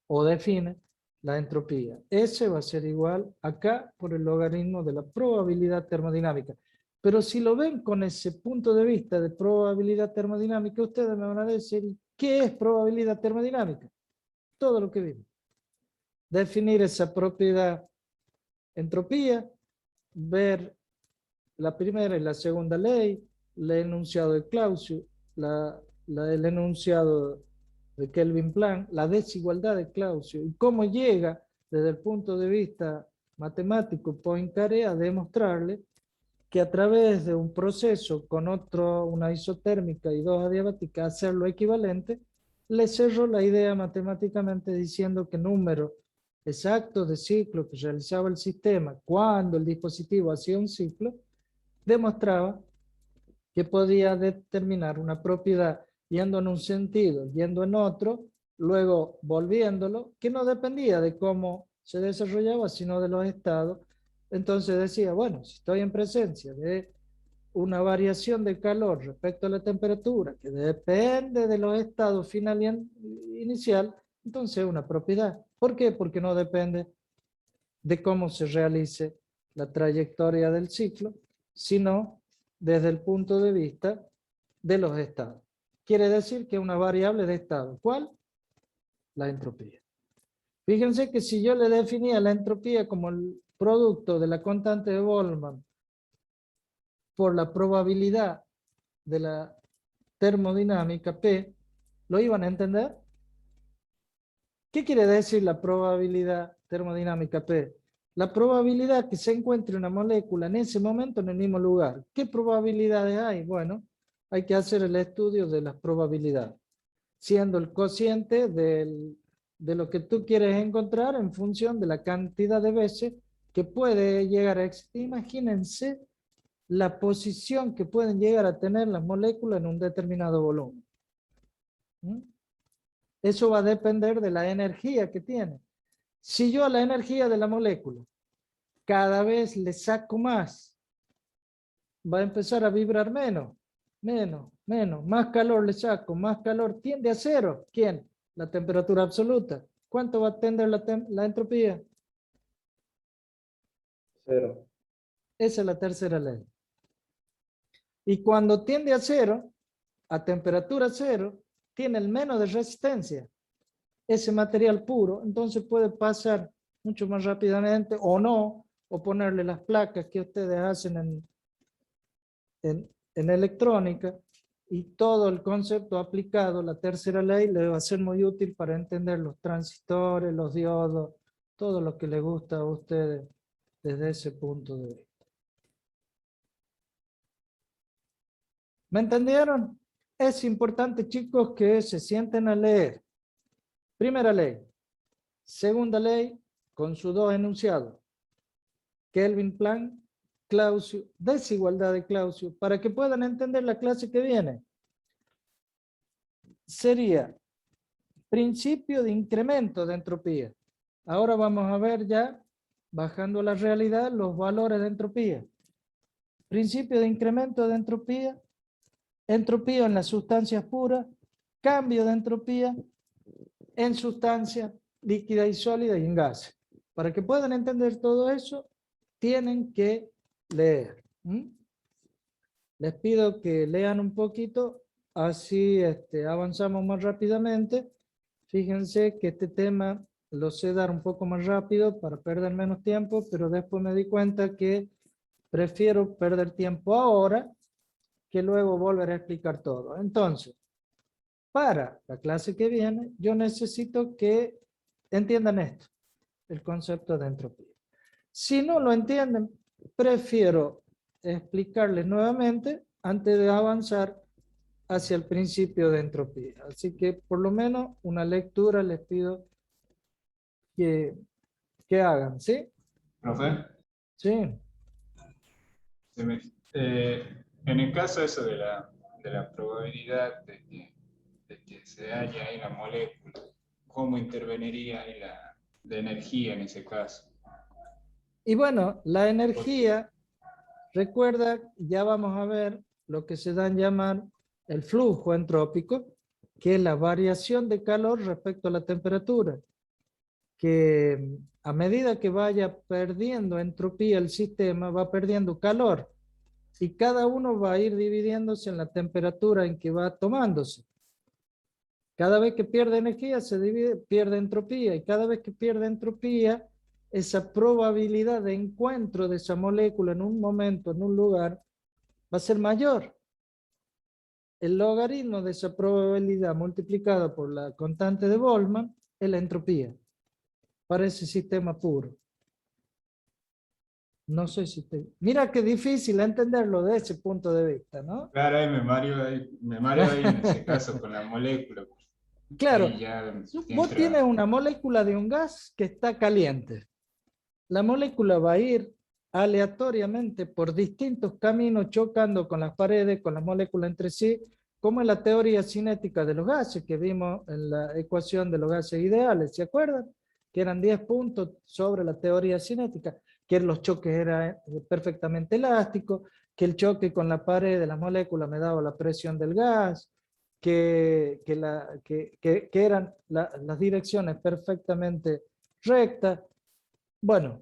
o define la entropía. S va a ser igual acá por el logaritmo de la probabilidad termodinámica. Pero si lo ven con ese punto de vista de probabilidad termodinámica, ustedes me van a decir, ¿qué es probabilidad termodinámica? Todo lo que vimos. Definir esa propiedad entropía, ver la primera y la segunda ley, el enunciado de Clausius, el enunciado de Kelvin-Planck, la desigualdad de Clausius, y cómo llega desde el punto de vista matemático Poincaré a demostrarle que a través de un proceso con una isotérmica y dos adiabáticas, hacerlo equivalente, le cerró la idea matemáticamente diciendo que número exacto de ciclo que realizaba el sistema cuando el dispositivo hacía un ciclo, demostraba que podía determinar una propiedad yendo en un sentido, yendo en otro, luego volviéndolo, que no dependía de cómo se desarrollaba, sino de los estados. Entonces decía, bueno, si estoy en presencia de una variación de calor respecto a la temperatura, que depende de los estados final y inicial, entonces es una propiedad. ¿Por qué? Porque no depende de cómo se realice la trayectoria del ciclo, sino desde el punto de vista de los estados. Quiere decir que es una variable de estado. ¿Cuál? La entropía. Fíjense que si yo le definía la entropía como el producto de la constante de Boltzmann por la probabilidad de la termodinámica P, ¿lo iban a entender? ¿Qué quiere decir la probabilidad termodinámica P? La probabilidad que se encuentre una molécula en ese momento en el mismo lugar. ¿Qué probabilidades hay? Bueno, hay que hacer el estudio de las probabilidades, siendo el cociente de lo que tú quieres encontrar en función de la cantidad de veces que puede llegar a existir. Imagínense la posición que pueden llegar a tener las moléculas en un determinado volumen. Eso va a depender de la energía que tiene. Si yo a la energía de la molécula cada vez le saco más, va a empezar a vibrar menos, más calor le saco, más calor tiende a cero. ¿Quién? La temperatura absoluta. ¿Cuánto va a tender la entropía? Cero. Esa es la tercera ley. Y cuando tiende a cero, a temperatura cero, tiene el menos de resistencia. Ese material puro, entonces puede pasar mucho más rápidamente o no, o ponerle las placas que ustedes hacen en electrónica, y todo el concepto aplicado, la tercera ley, le va a ser muy útil para entender los transistores, los diodos, todo lo que les gusta a ustedes desde ese punto de vista. ¿Me entendieron? Es importante, chicos, que se sienten a leer. Primera ley. Segunda ley, con sus dos enunciados. Kelvin-Planck, Clausius, desigualdad de Clausius, para que puedan entender la clase que viene. Sería principio de incremento de entropía. Ahora vamos a ver ya, bajando a la realidad, los valores de entropía. Principio de incremento de entropía, entropía en las sustancias puras, cambio de entropía en sustancias líquida y sólida y en gases. Para que puedan entender todo eso, tienen que leer. Les pido que lean un poquito, así avanzamos más rápidamente. Fíjense que este tema lo sé dar un poco más rápido para perder menos tiempo, pero después me di cuenta que prefiero perder tiempo ahora que luego volver a explicar todo. Entonces, para la clase que viene, yo necesito que entiendan esto, el concepto de entropía. Si no lo entienden, prefiero explicarles nuevamente antes de avanzar hacia el principio de entropía. Así que por lo menos una lectura les pido que hagan, ¿sí? Profe, Sí. se me- en el caso eso de la probabilidad de que se halla ahí la molécula, ¿cómo interveniría ahí la energía en ese caso? Y bueno, la Porque, energía, recuerda, ya vamos a ver lo que se da en llamar el flujo entrópico, que es la variación de calor respecto a la temperatura, que a medida que vaya perdiendo entropía el sistema, va perdiendo calor, y cada uno va a ir dividiéndose en la temperatura en que va tomándose. Cada vez que pierde energía se divide, pierde entropía, y cada vez que pierde entropía, esa probabilidad de encuentro de esa molécula en un momento, en un lugar, va a ser mayor. El logaritmo de esa probabilidad multiplicada por la constante de Boltzmann es la entropía para ese sistema puro. No sé si te... Mira qué difícil entenderlo de ese punto de vista, ¿no? claro, ahí me mareo ahí en ese caso con la molécula. Claro, Ahí ya vos tienes entra, una molécula de un gas que está caliente. La molécula va a ir aleatoriamente por distintos caminos chocando con las paredes, con las moléculas entre sí, como en la teoría cinética de los gases que vimos en la ecuación de los gases ideales, ¿se acuerdan? Que eran 10 puntos sobre la teoría cinética, que los choques eran perfectamente elásticos, que el choque con la pared de las moléculas me daba la presión del gas, que eran las direcciones perfectamente rectas. Bueno,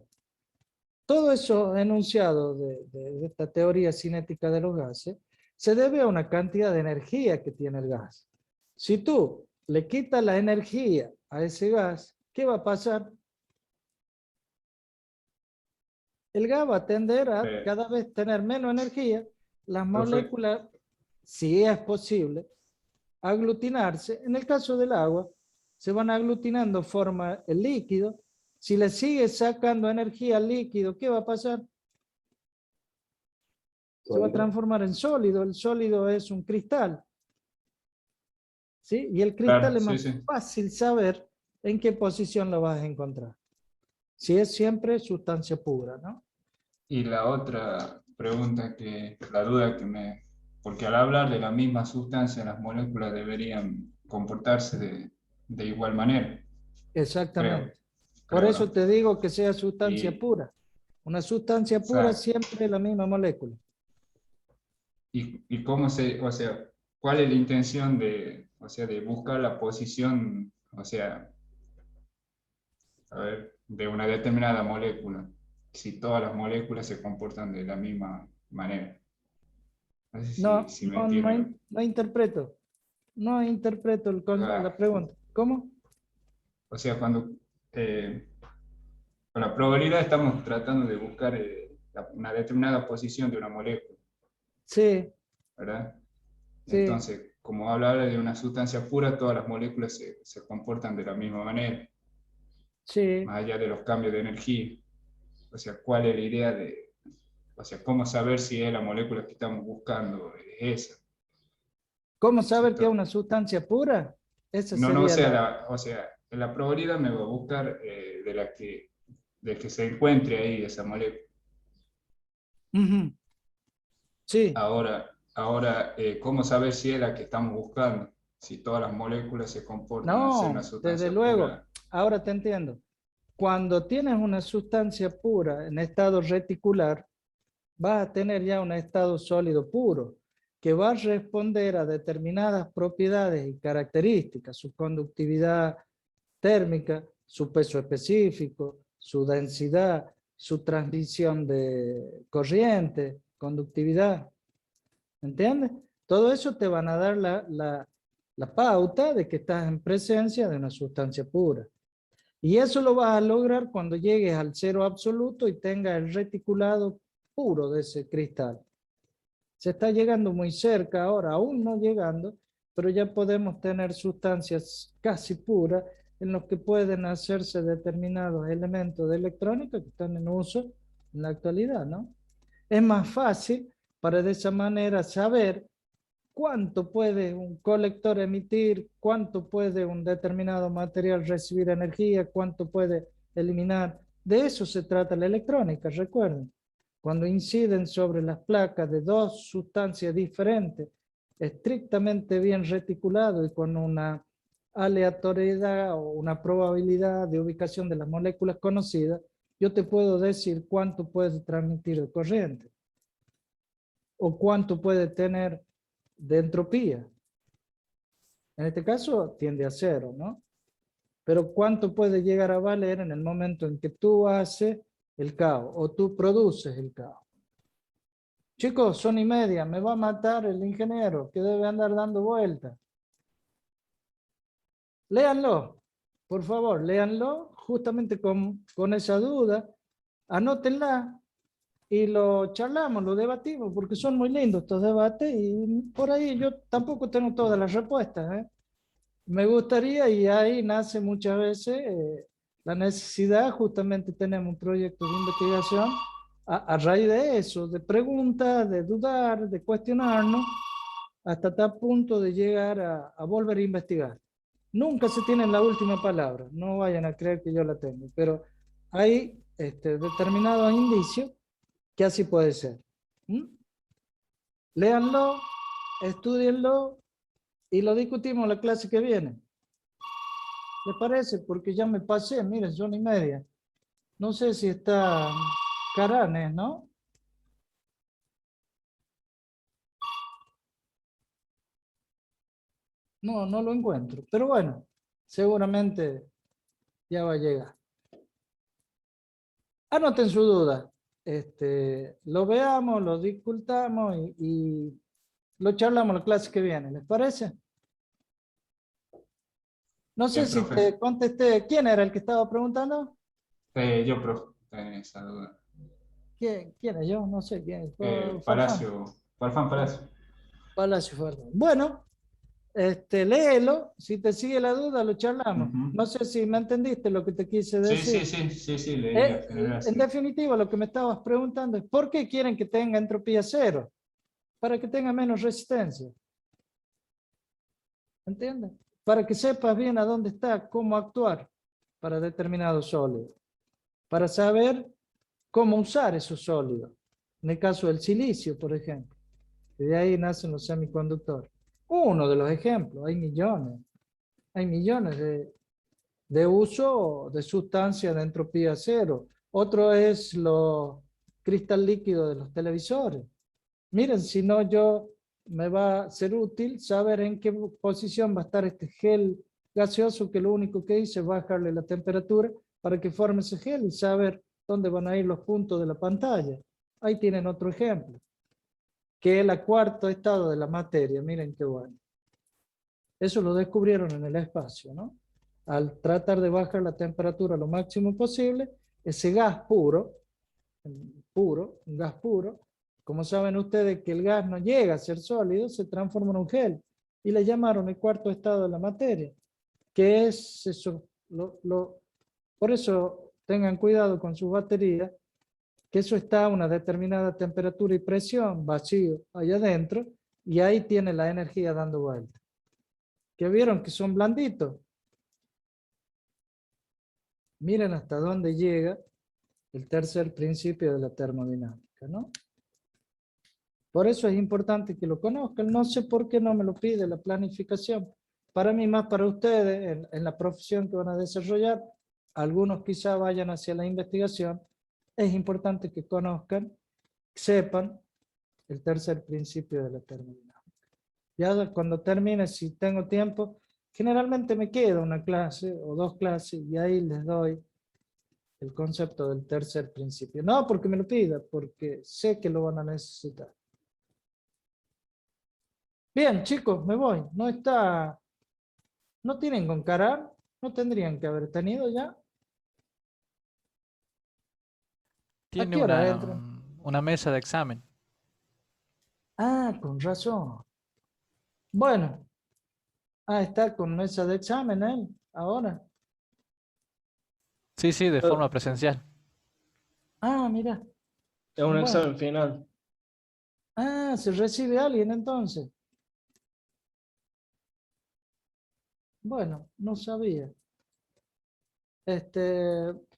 todo eso enunciado de esta teoría cinética de los gases se debe a una cantidad de energía que tiene el gas. Si tú le quitas la energía a ese gas, ¿qué va a pasar? El gas va a tender a cada vez tener menos energía, las profe, moléculas, si es posible, aglutinarse. En el caso del agua, se van aglutinando, forma el líquido. Si le sigue sacando energía al líquido, ¿qué va a pasar? Se va a transformar en sólido. El sólido es un cristal, ¿sí? Y el cristal claro, es sí, más sí. fácil saber en qué posición lo vas a encontrar. Si es siempre sustancia pura, ¿no? Y la otra pregunta la duda que porque al hablar de la misma sustancia, las moléculas deberían comportarse de igual manera, creo, Exactamente. Por creo, eso ¿no? te digo que sea sustancia Y, pura. Una sustancia pura exacto. siempre es la misma molécula. Y cómo o sea, cuál es la intención o sea, de buscar la posición, o sea, a ver, de una determinada molécula, si todas las moléculas se comportan de la misma manera. No sé No, si me entienden. no interpreto. No interpreto la pregunta. ¿Cómo? O sea, cuando con la probabilidad estamos tratando de buscar una determinada posición de una molécula, Sí, ¿verdad? sí, Entonces, como habla de una sustancia pura, todas las moléculas se comportan de la misma manera, sí. más allá de los cambios de energía. O sea, ¿cuál es la idea o sea, cómo saber si es la molécula que estamos buscando es esa? ¿Cómo Si saber que es to- una sustancia pura? Esa no, o sería sea, la... o sea, la probabilidad me va a buscar de que se encuentre ahí esa molécula. Ujú. Sí, Ahora, ¿cómo saber si es la que estamos buscando? Si todas las moléculas se comportan al ser una no, desde sustancia luego. pura. Ahora te entiendo. Cuando tienes una sustancia pura en estado reticular, vas a tener ya un estado sólido puro, que va a responder a determinadas propiedades y características, su conductividad térmica, su peso específico, su densidad, su transmisión de corriente, conductividad. ¿Entiendes? Todo eso te van a dar la pauta de que estás en presencia de una sustancia pura. Y eso lo vas a lograr cuando llegues al cero absoluto y tengas el reticulado puro de ese cristal. Se está llegando muy cerca ahora, aún no llegando, pero ya podemos tener sustancias casi puras en los que pueden hacerse determinados elementos de electrónica que están en uso en la actualidad, ¿no? Es más fácil para de esa manera saber cuánto puede un colector emitir, cuánto puede un determinado material recibir energía, cuánto puede eliminar. De eso se trata la electrónica, recuerden. Cuando inciden sobre las placas de dos sustancias diferentes, estrictamente bien reticulados y con una aleatoriedad o una probabilidad de ubicación de las moléculas conocidas, yo te puedo decir cuánto puede transmitir de corriente o cuánto puede tener de entropía. En este caso tiende a cero, ¿no? Pero cuánto puede llegar a valer en el momento en que tú haces el caos o tú produces el caos. Chicos, son y media, me va a matar el ingeniero que debe andar dando vueltas. Léanlo, por favor, léanlo justamente con esa duda, anótenla y lo charlamos, lo debatimos, porque son muy lindos estos debates y por ahí yo tampoco tengo todas las respuestas, ¿eh? Me gustaría, y ahí nace muchas veces la necesidad, justamente tenemos un proyecto de investigación a raíz de eso, de preguntas, de dudar, de cuestionarnos, hasta tal punto de llegar a volver a investigar. Nunca se tiene la última palabra, no vayan a creer que yo la tengo, pero hay determinados indicios que así puede ser. ¿Mm? Léanlo, estudienlo y lo discutimos la clase que viene. ¿Les parece? Porque ya me pasé, miren, son y media. No sé si está Caranes, ¿no? No, no lo encuentro. Pero bueno, seguramente ya va a llegar. Anoten su duda. Lo veamos, lo discutamos y lo charlamos la clase que viene. ¿Les parece? No sé Bien, si profe. te contesté. ¿Quién era el que estaba preguntando? Yo, profe, tenía esa duda. ¿Quién es yo? No sé quién es. Farfán. Palacio, Farfán Palacio. Palacio Farfán. Bueno, léelo. Si te sigue la duda, lo charlamos. Ujú. No sé si me entendiste lo que te quise Sí, decir. sí, leí a general, En sí. definitiva, lo que me estabas preguntando es ¿por qué quieren que tenga entropía cero? Para que tenga menos resistencia. ¿Entiendes? Para que sepas bien a dónde está, cómo actuar para determinado sólido. Para saber cómo usar esos sólidos. En el caso del silicio, por ejemplo. Que de ahí nacen los semiconductores. Uno de los ejemplos, hay millones. Hay millones de uso de sustancias de entropía cero. Otro es los cristal líquido de los televisores. Miren, si no me va a ser útil saber en qué posición va a estar este gel gaseoso que lo único que hice es bajarle la temperatura para que forme ese gel y saber dónde van a ir los puntos de la pantalla. Ahí tienen otro ejemplo, que es el cuarto estado de la materia. Miren qué bueno. Eso lo descubrieron en el espacio, ¿no? Al tratar de bajar la temperatura lo máximo posible, ese gas puro, un gas puro, como saben ustedes que el gas no llega a ser sólido, se transforma en un gel. Y le llamaron el cuarto estado de la materia, que es eso. Por eso tengan cuidado con sus baterías, que eso está a una determinada temperatura y presión, vacío, allá adentro, y ahí tiene la energía dando vuelta. ¿Que vieron que son blanditos? Miren hasta dónde llega el tercer principio de la termodinámica, ¿no? Por eso es importante que lo conozcan. No sé por qué no me lo pide la planificación. Para mí, más para ustedes, en la profesión que van a desarrollar, algunos quizá vayan hacia la investigación, es importante que conozcan, sepan el tercer principio de la termodinámica. Ya cuando termine, si tengo tiempo, generalmente me queda una clase o dos clases y ahí les doy el concepto del tercer principio. No porque me lo pida, porque sé que lo van a necesitar. Bien, chicos, me voy. No tienen con cara, no tendrían que haber tenido ya. ¿A Tiene qué hora entran? una mesa de examen. Ah, con razón. Bueno, está con mesa de examen él, ahora. Sí, sí, de forma presencial. Ah, mira. Es un Bueno. examen final. Ah, se recibe alguien entonces. Bueno, no sabía.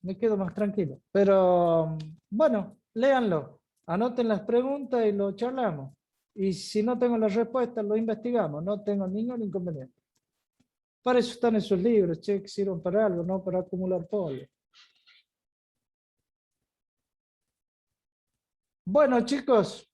Me quedo más tranquilo. Pero bueno, léanlo. Anoten las preguntas y lo charlamos. Y si no tengo la respuesta, lo investigamos. No tengo ningún inconveniente. Para eso están esos libros, che, que sirven para algo, no para acumular polvo. Bueno, chicos,